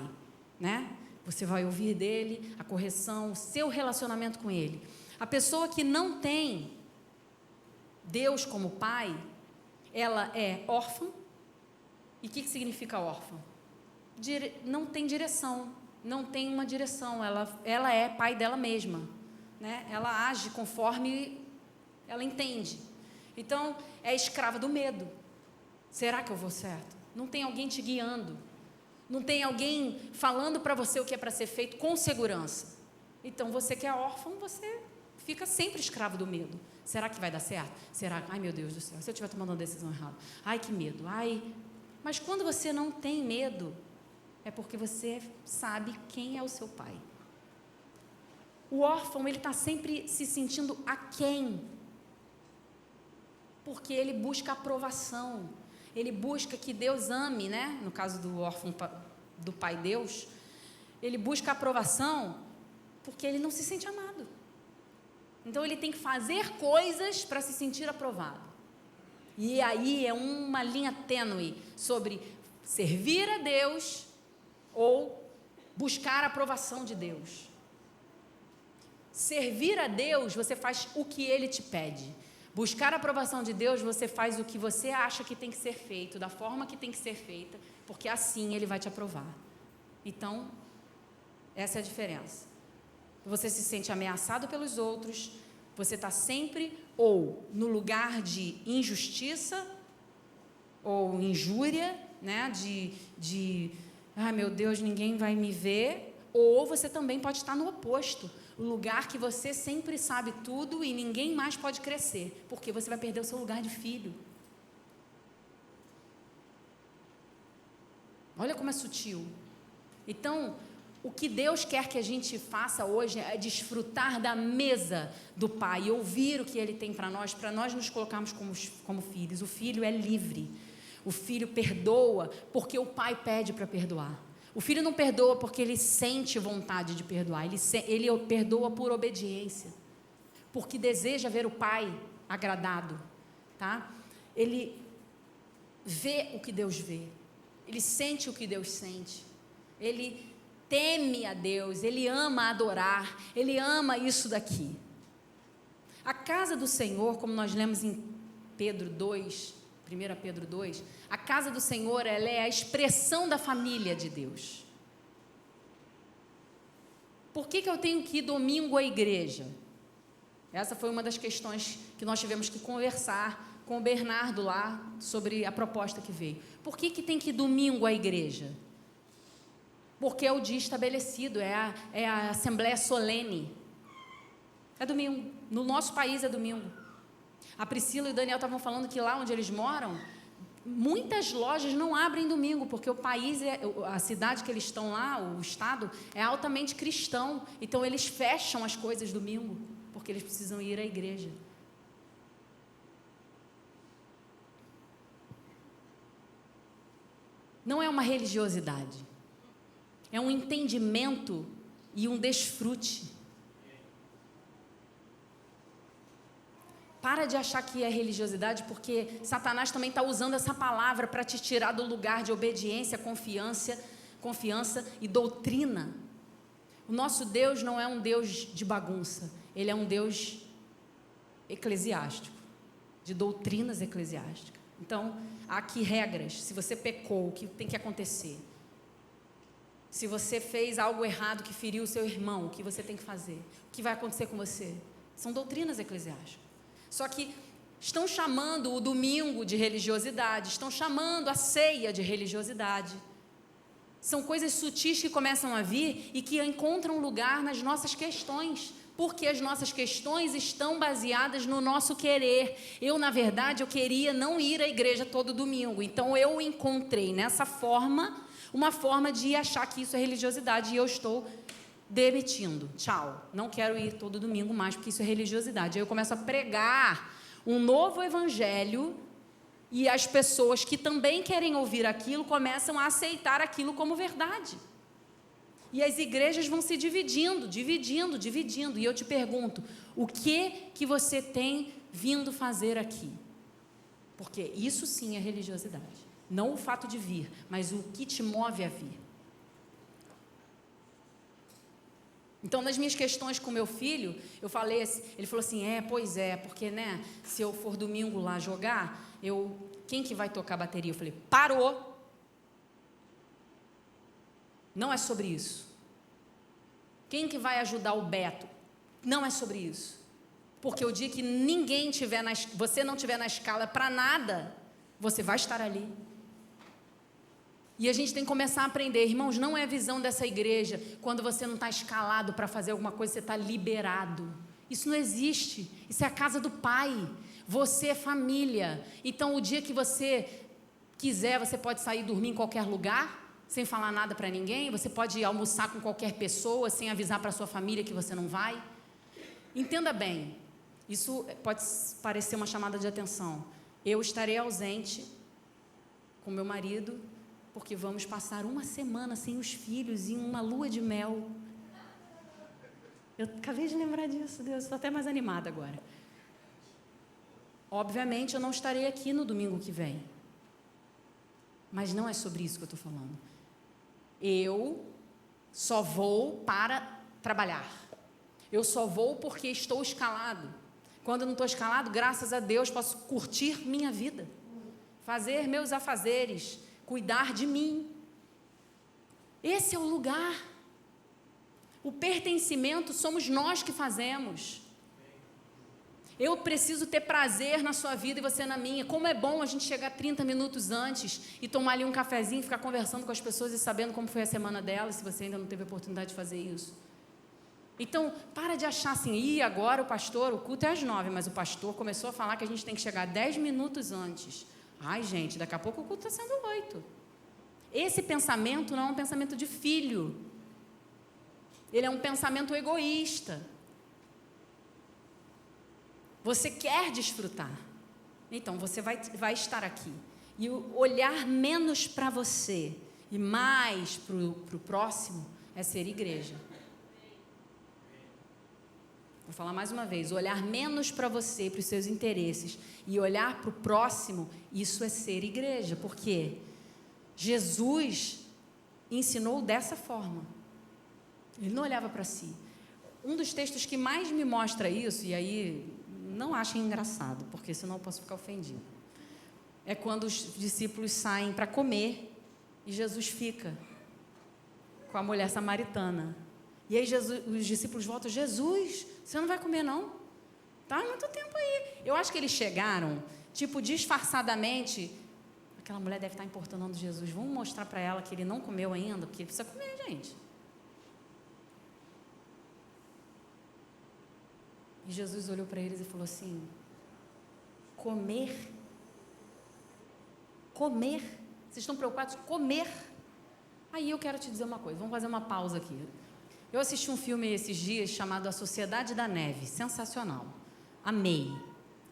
né? Você vai ouvir dele a correção, o seu relacionamento com ele. A pessoa que não tem Deus como pai, ela é órfã. E o que significa órfã? Não tem direção, não tem uma direção, ela é pai dela mesma, né? Ela age conforme ela entende. Então, é escrava do medo. Será que eu vou certo? Não tem alguém te guiando, não tem alguém falando para você o que é para ser feito com segurança. Então, você que é órfão, você fica sempre escravo do medo. Será que vai dar certo? Será? Ai, meu Deus do céu, se eu estiver tomando uma decisão errada. Ai, que medo. Ai. Mas quando você não tem medo, é porque você sabe quem é o seu pai. O órfão, ele está sempre se sentindo aquém, porque ele busca aprovação, ele busca que Deus ame, né? No caso do órfão do pai Deus, ele busca aprovação porque ele não se sente amado. Então ele tem que fazer coisas para se sentir aprovado. E aí é uma linha tênue sobre servir a Deus ou buscar a aprovação de Deus. Servir a Deus, você faz o que Ele te pede. Buscar a aprovação de Deus, você faz o que você acha que tem que ser feito, da forma que tem que ser feita, porque assim Ele vai te aprovar. Então, essa é a diferença. Você se sente ameaçado pelos outros, você está sempre ou no lugar de injustiça ou injúria, né? Ai, meu Deus, ninguém vai me ver. Ou você também pode estar no oposto, o lugar que você sempre sabe tudo e ninguém mais pode crescer, porque você vai perder o seu lugar de filho. Olha como é sutil. Então, o que Deus quer que a gente faça hoje é desfrutar da mesa do Pai, ouvir o que Ele tem para nós nos colocarmos como filhos. O filho é livre, o filho perdoa porque o Pai pede para perdoar. O filho não perdoa porque ele sente vontade de perdoar, ele perdoa por obediência, porque deseja ver o Pai agradado, tá? Ele vê o que Deus vê, ele sente o que Deus sente, ele teme a Deus, ele ama adorar, ele ama isso daqui. A casa do Senhor, como nós lemos em Pedro 2, 1 Pedro 2, a casa do Senhor, ela é a expressão da família de Deus. Por que eu tenho que ir domingo à igreja? Essa foi uma das questões que nós tivemos que conversar com o Bernardo lá, sobre a proposta que veio. Por que tem que ir domingo à igreja? Porque é o dia estabelecido, é a assembleia solene. É domingo, no nosso país é domingo. A Priscila e o Daniel estavam falando que lá onde eles moram, muitas lojas não abrem domingo, porque o país, a cidade que eles estão lá, o estado, é altamente cristão. Então eles fecham as coisas domingo, porque eles precisam ir à igreja. Não é uma religiosidade, é um entendimento e um desfrute. Para de achar que é religiosidade, porque Satanás também está usando essa palavra para te tirar do lugar de obediência, confiança e doutrina. O nosso Deus não é um Deus de bagunça, Ele é um Deus eclesiástico, de doutrinas eclesiásticas. Então, há aqui regras. Se você pecou, o que tem que acontecer? Se você fez algo errado que feriu o seu irmão, o que você tem que fazer? O que vai acontecer com você? São doutrinas eclesiásticas. Só que estão chamando o domingo de religiosidade, estão chamando a ceia de religiosidade. São coisas sutis que começam a vir e que encontram lugar nas nossas questões, porque as nossas questões estão baseadas no nosso querer. Na verdade, eu queria não ir à igreja todo domingo, então eu encontrei nessa forma, uma forma de achar que isso é religiosidade e eu estou demitindo, tchau, não quero ir todo domingo mais, porque isso é religiosidade. Aí eu começo a pregar um novo evangelho e as pessoas que também querem ouvir aquilo começam a aceitar aquilo como verdade. E as igrejas vão se dividindo, e eu te pergunto, o que você tem vindo fazer aqui? Porque isso sim é religiosidade, não o fato de vir, mas o que te move a vir. Então, nas minhas questões com meu filho, eu falei assim, ele falou assim, pois é, porque, né, se eu for domingo lá jogar, quem que vai tocar a bateria? Eu falei, parou. Não é sobre isso. Quem que vai ajudar o Beto? Não é sobre isso. Porque o dia que você não tiver na escala para nada, você vai estar ali. E a gente tem que começar a aprender, irmãos, não é a visão dessa igreja, quando você não está escalado para fazer alguma coisa, você está liberado. Isso não existe, isso é a casa do Pai, você é família. Então, o dia que você quiser, você pode sair e dormir em qualquer lugar, sem falar nada para ninguém, você pode almoçar com qualquer pessoa, sem avisar para a sua família que você não vai. Entenda bem, isso pode parecer uma chamada de atenção. Eu estarei ausente com meu marido, porque vamos passar uma semana sem os filhos em uma lua de mel. Eu acabei de lembrar disso, Deus, estou até mais animada agora. Obviamente, eu não estarei aqui no domingo que vem. Mas não é sobre isso que eu estou falando. Eu só vou para trabalhar. Eu só vou porque estou escalado. Quando eu não estou escalado, graças a Deus, posso curtir minha vida. Fazer meus afazeres. Cuidar de mim. Esse é o lugar. O pertencimento somos nós que fazemos. Eu preciso ter prazer na sua vida e você na minha. Como é bom a gente chegar 30 minutos antes e tomar ali um cafezinho, ficar conversando com as pessoas e sabendo como foi a semana delas, se você ainda não teve a oportunidade de fazer isso. Então, para de achar assim, agora o culto é às 9, mas o pastor começou a falar que a gente tem que chegar 10 minutos antes. Ai, gente, daqui a pouco o culto está sendo 8. Esse pensamento não é um pensamento de filho. Ele é um pensamento egoísta. Você quer desfrutar. Então, você vai estar aqui. E olhar menos para você e mais para o próximo é ser igreja. Vou falar mais uma vez, olhar menos para você, para os seus interesses e olhar para o próximo, isso é ser igreja, porque Jesus ensinou dessa forma, ele não olhava para si. Um dos textos que mais me mostra isso, e aí não achem engraçado, porque senão eu posso ficar ofendido, é quando os discípulos saem para comer e Jesus fica com a mulher samaritana. E aí os discípulos voltam, Jesus, você não vai comer não? Está há muito tempo aí. Eu acho que eles chegaram, tipo, disfarçadamente, aquela mulher deve estar importunando Jesus, vamos mostrar para ela que ele não comeu ainda, porque ele precisa comer, gente. E Jesus olhou para eles e falou assim, comer, vocês estão preocupados? Comer. Aí eu quero te dizer uma coisa, vamos fazer uma pausa aqui. Eu assisti um filme esses dias chamado A Sociedade da Neve, sensacional, amei,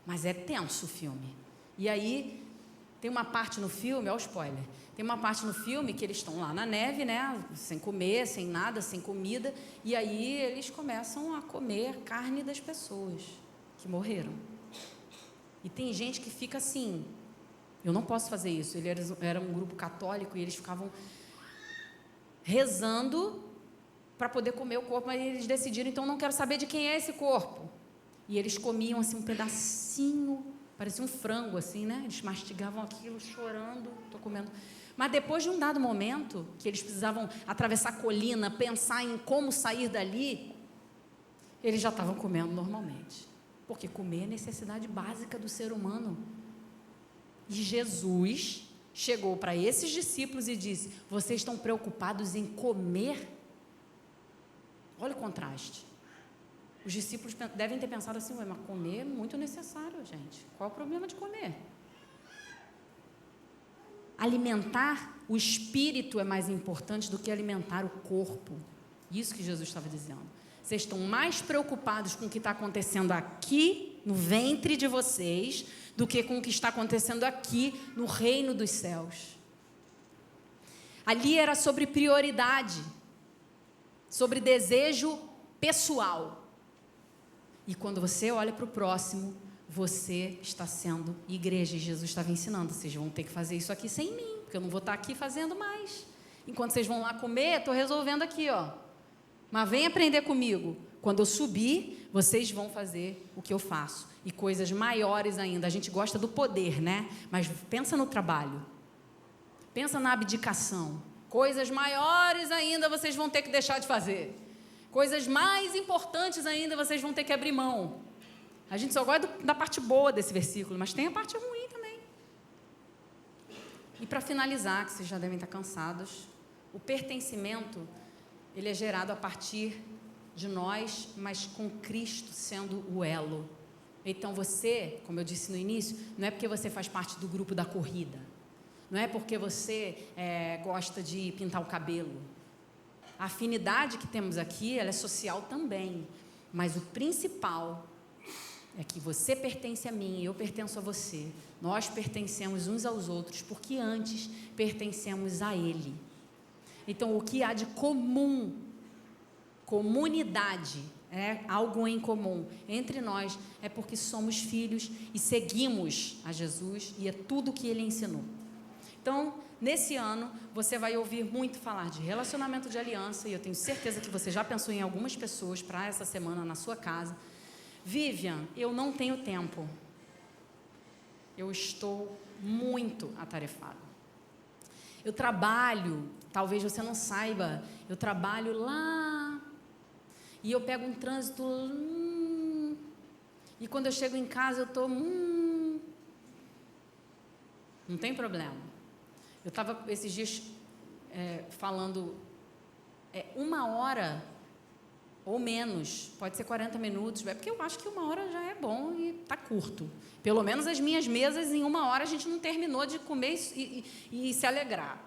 mas é tenso o filme. E aí, tem uma parte no filme, ó o spoiler, tem uma parte no filme que eles estão lá na neve, né, sem comer, sem nada, sem comida, e aí eles começam a comer carne das pessoas que morreram. E tem gente que fica assim, eu não posso fazer isso, era um grupo católico e eles ficavam rezando para poder comer o corpo, mas eles decidiram, então não quero saber de quem é esse corpo. E eles comiam assim um pedacinho, parecia um frango assim, né? Eles mastigavam aquilo, chorando, estou comendo. Mas depois de um dado momento, que eles precisavam atravessar a colina, pensar em como sair dali, eles já estavam comendo normalmente. Porque comer é necessidade básica do ser humano. E Jesus chegou para esses discípulos e disse, vocês estão preocupados em comer? Olha o contraste. Os discípulos devem ter pensado assim, mas comer é muito necessário, gente. Qual é o problema de comer? Alimentar o espírito é mais importante do que alimentar o corpo. Isso que Jesus estava dizendo. Vocês estão mais preocupados com o que está acontecendo aqui, no ventre de vocês, do que com o que está acontecendo aqui, no reino dos céus. Ali era sobre prioridade, sobre desejo pessoal. E quando você olha para o próximo, você está sendo igreja. E Jesus estava ensinando, vocês vão ter que fazer isso aqui sem mim, porque eu não vou estar aqui fazendo mais. Enquanto vocês vão lá comer, estou resolvendo aqui, ó. Mas vem aprender comigo. Quando eu subir, vocês vão fazer o que eu faço. E coisas maiores ainda. A gente gosta do poder, né? Mas pensa no trabalho. Pensa na abdicação. Coisas maiores ainda vocês vão ter que deixar de fazer. Coisas mais importantes ainda vocês vão ter que abrir mão. A gente só gosta da parte boa desse versículo, mas tem a parte ruim também. E para finalizar, que vocês já devem estar cansados, o pertencimento, ele é gerado a partir de nós, mas com Cristo sendo o elo. Então você, como eu disse no início, não é porque você faz parte do grupo da corrida, não é porque você gosta de pintar o cabelo. A afinidade que temos aqui, ela é social também, mas o principal é que você pertence a mim e eu pertenço a você. Nós pertencemos uns aos outros, porque antes pertencemos a Ele. Então, o que há de comum, comunidade, algo em comum entre nós, é porque somos filhos e seguimos a Jesus e é tudo o que Ele ensinou. Então, nesse ano, você vai ouvir muito falar de relacionamento de aliança, e eu tenho certeza que você já pensou em algumas pessoas para essa semana na sua casa. Vivian, eu não tenho tempo. Eu estou muito atarefada. Eu trabalho, talvez você não saiba, eu trabalho lá, e eu pego um trânsito, e quando eu chego em casa eu estou, não tem problema. Eu estava esses dias falando, 1 hora ou menos, pode ser 40 minutos, porque eu acho que 1 hora já é bom e está curto. Pelo menos as minhas mesas, em 1 hora, a gente não terminou de comer e se alegrar.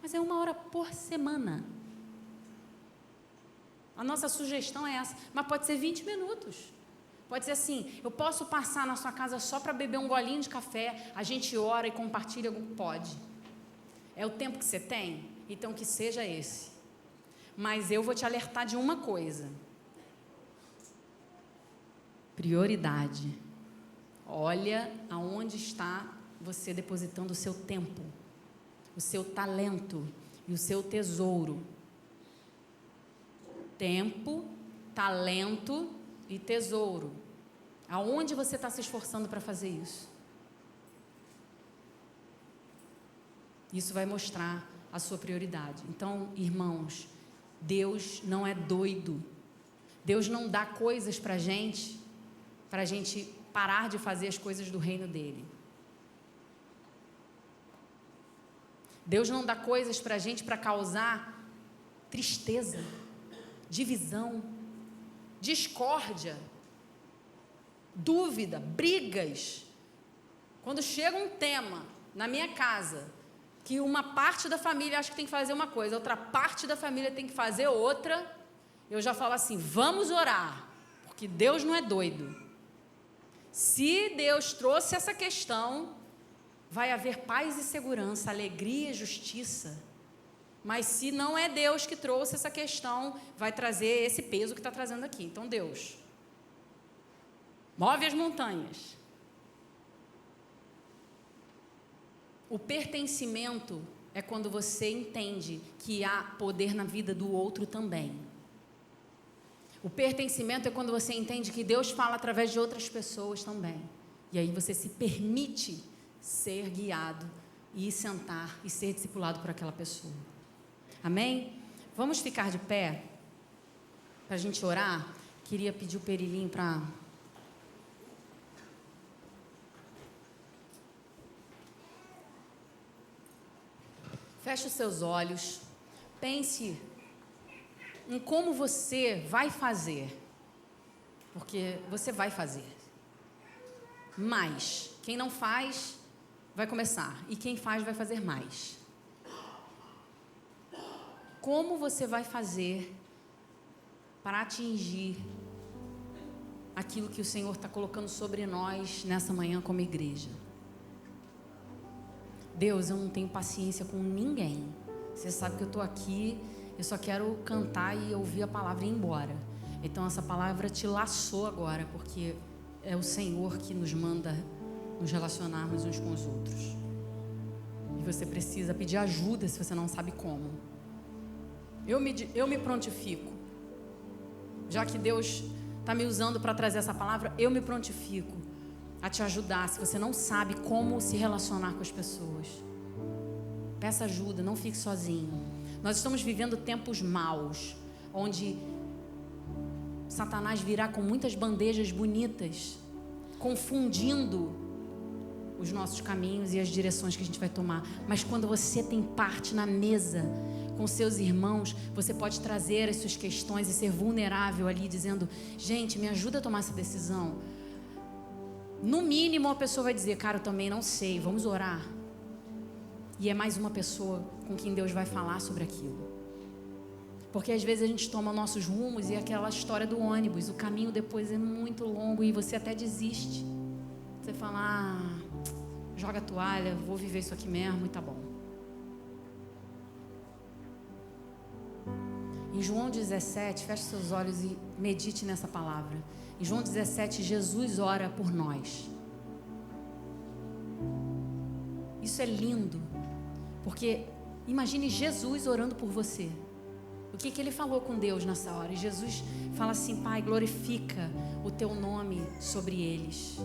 Mas é 1 hora por semana. A nossa sugestão é essa, mas pode ser 20 minutos. Pode ser assim, eu posso passar na sua casa só para beber um golinho de café, a gente ora e compartilha, pode. É o tempo que você tem? Então que seja esse. Mas eu vou te alertar de uma coisa. Prioridade. Olha aonde está você depositando o seu tempo, o seu talento e o seu tesouro. Tempo, talento e tesouro. Aonde você está se esforçando para fazer isso? Isso vai mostrar a sua prioridade. Então, irmãos, Deus não é doido. Deus não dá coisas para a gente parar de fazer as coisas do reino dele. Deus não dá coisas para a gente para causar tristeza, divisão, discórdia, dúvida, brigas. Quando chega um tema na minha casa, que uma parte da família acha que tem que fazer uma coisa, outra parte da família tem que fazer outra, eu já falo assim, vamos orar, porque Deus não é doido. Se Deus trouxe essa questão, vai haver paz e segurança, alegria e justiça. Mas se não é Deus que trouxe essa questão, vai trazer esse peso que está trazendo aqui. Então, Deus, move as montanhas. O pertencimento é quando você entende que há poder na vida do outro também. O pertencimento é quando você entende que Deus fala através de outras pessoas também. E aí você se permite ser guiado e sentar e ser discipulado por aquela pessoa. Amém? Vamos ficar de pé para a gente orar? Queria pedir o Perilinho para... Feche os seus olhos, pense em como você vai fazer, porque você vai fazer. Mas quem não faz, vai começar, e quem faz, vai fazer mais. Como você vai fazer para atingir aquilo que o Senhor está colocando sobre nós nessa manhã como igreja? Deus, eu não tenho paciência com ninguém. Você sabe que eu estou aqui, eu só quero cantar e ouvir a palavra e ir embora. Então essa palavra te laçou agora, porque é o Senhor que nos manda nos relacionarmos uns com os outros. E você precisa pedir ajuda se você não sabe como. Eu me prontifico. Já que Deus está me usando para trazer essa palavra, eu me prontifico a te ajudar. Se você não sabe como se relacionar com as pessoas, peça ajuda, não fique sozinho. Nós estamos vivendo tempos maus, onde Satanás virá com muitas bandejas bonitas, confundindo os nossos caminhos e as direções que a gente vai tomar. Mas quando você tem parte na mesa com seus irmãos, você pode trazer as suas questões e ser vulnerável ali, dizendo: gente, me ajuda a tomar essa decisão. No mínimo a pessoa vai dizer: cara, eu também não sei, vamos orar. E é mais uma pessoa com quem Deus vai falar sobre aquilo. Porque às vezes a gente toma nossos rumos e aquela história do ônibus, o caminho depois é muito longo e você até desiste. Você fala: joga a toalha, vou viver isso aqui mesmo e tá bom. Em João 17, feche seus olhos e medite nessa palavra. Em João 17, Jesus ora por nós. Isso é lindo, porque imagine Jesus orando por você. O que ele falou com Deus nessa hora? E Jesus fala assim: Pai, glorifica o teu nome sobre eles.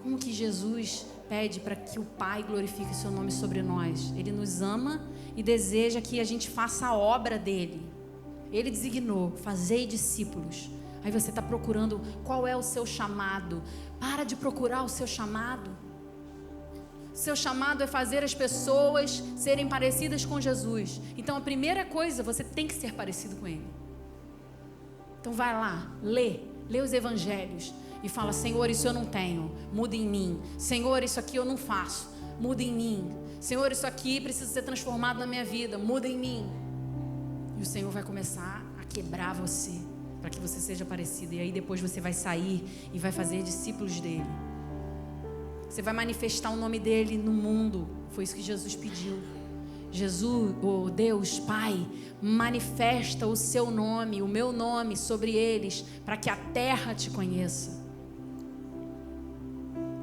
Como que Jesus pede para que o Pai glorifique o seu nome sobre nós? Ele nos ama e deseja que a gente faça a obra dele. Ele designou: fazei discípulos. Aí você está procurando qual é o seu chamado. Para de procurar o seu chamado. Seu chamado é fazer as pessoas serem parecidas com Jesus. Então a primeira coisa, você tem que ser parecido com ele. Então vai lá, lê os evangelhos e fala: Senhor, isso eu não tenho, muda em mim. Senhor, isso aqui eu não faço, muda em mim. Senhor, isso aqui precisa ser transformado na minha vida, muda em mim. E o Senhor vai começar a quebrar você, para que você seja parecido. E aí depois você vai sair e vai fazer discípulos dele. Você vai manifestar o nome dele no mundo. Foi isso que Jesus pediu. Jesus, oh Deus, Pai, manifesta o seu nome, o meu nome sobre eles, para que a terra te conheça.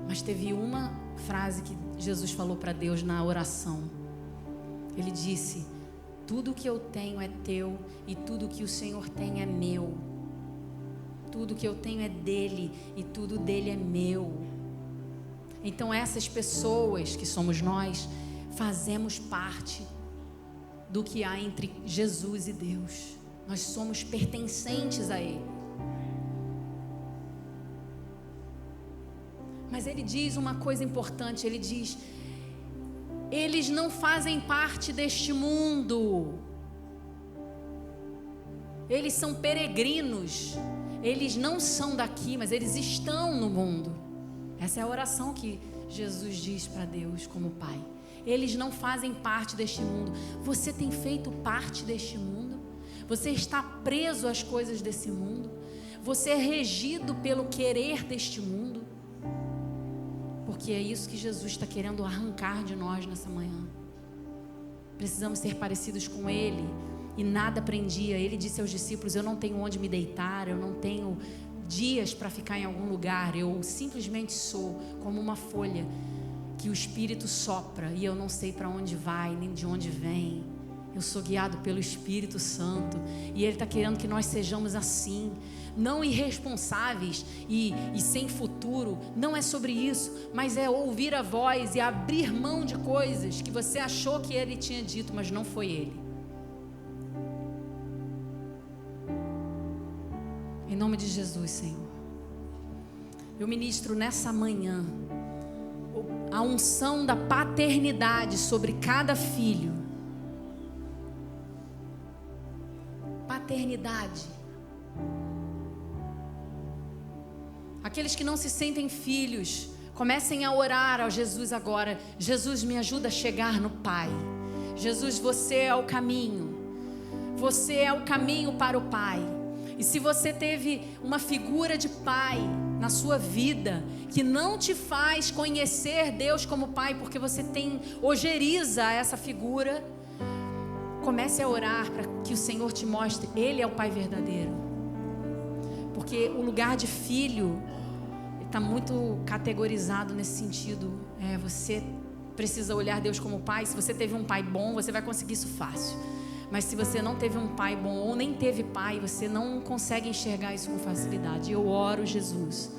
Mas teve uma frase que Jesus falou para Deus na oração. Ele disse: tudo que eu tenho é teu e tudo que o Senhor tem é meu. Tudo que eu tenho é dele e tudo dele é meu. Então essas pessoas que somos nós, fazemos parte do que há entre Jesus e Deus. Nós somos pertencentes a Ele. Mas Ele diz uma coisa importante, Ele diz: eles não fazem parte deste mundo. Eles são peregrinos. Eles não são daqui, mas eles estão no mundo. Essa é a oração que Jesus diz para Deus como Pai. Eles não fazem parte deste mundo. Você tem feito parte deste mundo? Você está preso às coisas desse mundo? Você é regido pelo querer deste mundo? Porque é isso que Jesus está querendo arrancar de nós nessa manhã. Precisamos ser parecidos com Ele. E nada prendia. Ele disse aos discípulos: eu não tenho onde me deitar, eu não tenho dias para ficar em algum lugar, eu simplesmente sou como uma folha que o Espírito sopra e eu não sei para onde vai, nem de onde vem. Eu sou guiado pelo Espírito Santo e Ele está querendo que nós sejamos assim, não irresponsáveis e sem futuro. Não é sobre isso, mas é ouvir a voz e abrir mão de coisas que você achou que Ele tinha dito, mas não foi Ele. Em nome de Jesus, Senhor, eu ministro nessa manhã a unção da paternidade sobre cada filho. Paternidade. Aqueles que não se sentem filhos, comecem a orar ao Jesus agora. Jesus, me ajuda a chegar no Pai. Jesus, você é o caminho. Você é o caminho para o Pai. E se você teve uma figura de pai na sua vida que não te faz conhecer Deus como Pai, porque você tem ojeriza essa figura, comece a orar para que o Senhor te mostre. Ele é o Pai verdadeiro. Porque o lugar de filho está muito categorizado nesse sentido. Você precisa olhar Deus como Pai. Se você teve um pai bom, você vai conseguir isso fácil. Mas se você não teve um pai bom ou nem teve pai, você não consegue enxergar isso com facilidade. Eu oro, Jesus.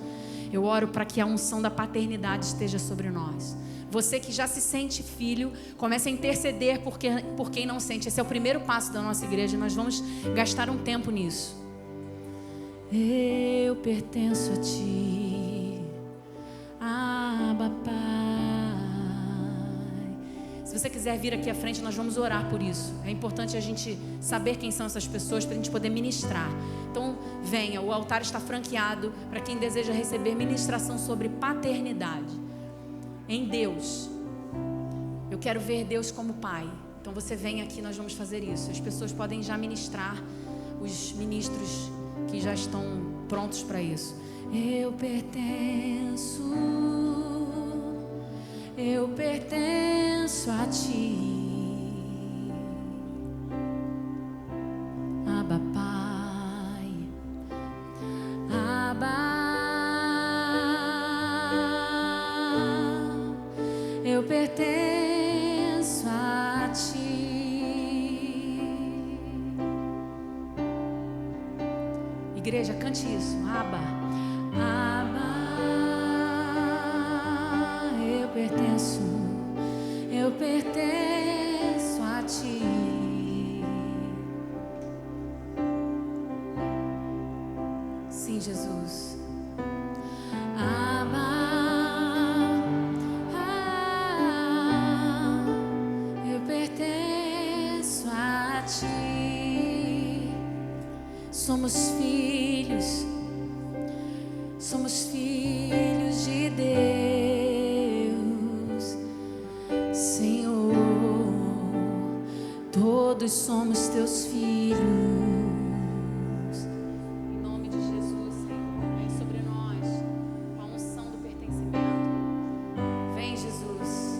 Eu oro para que a unção da paternidade esteja sobre nós. Você que já se sente filho, comece a interceder por quem não sente. Esse é o primeiro passo da nossa igreja. Nós vamos gastar um tempo nisso. Eu pertenço a Ti, Abba Pai. Se você quiser vir aqui à frente, nós vamos orar por isso. É importante a gente saber quem são essas pessoas para a gente poder ministrar. Então venha, o altar está franqueado para quem deseja receber ministração sobre paternidade em Deus. Eu quero ver Deus como Pai. Então você vem aqui, nós vamos fazer isso. As pessoas podem já ministrar, os ministros que já estão prontos para isso. Eu pertenço a Ti, Abba Pai, Abba. Eu pertenço a Ti. Igreja, cante isso. Abba, Abba. Eu pertenço a Ti. Sim, Jesus. Abba. Somos filhos de Deus, Senhor, todos somos Teus filhos. Em nome de Jesus, Senhor, vem sobre nós com a unção do pertencimento. Vem, Jesus.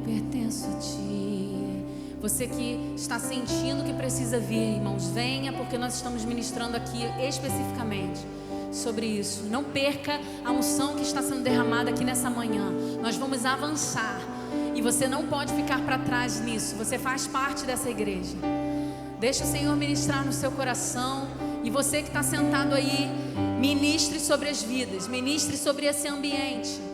Pertenço a Ti. Você que está sentindo que precisa vir, irmãos, venha, porque nós estamos ministrando aqui especificamente sobre isso. Não perca a unção que está sendo derramada aqui nessa manhã. Nós vamos avançar e você não pode ficar para trás nisso. Você faz parte dessa igreja. Deixa o Senhor ministrar no seu coração. E você que está sentado aí, ministre sobre as vidas, ministre sobre esse ambiente.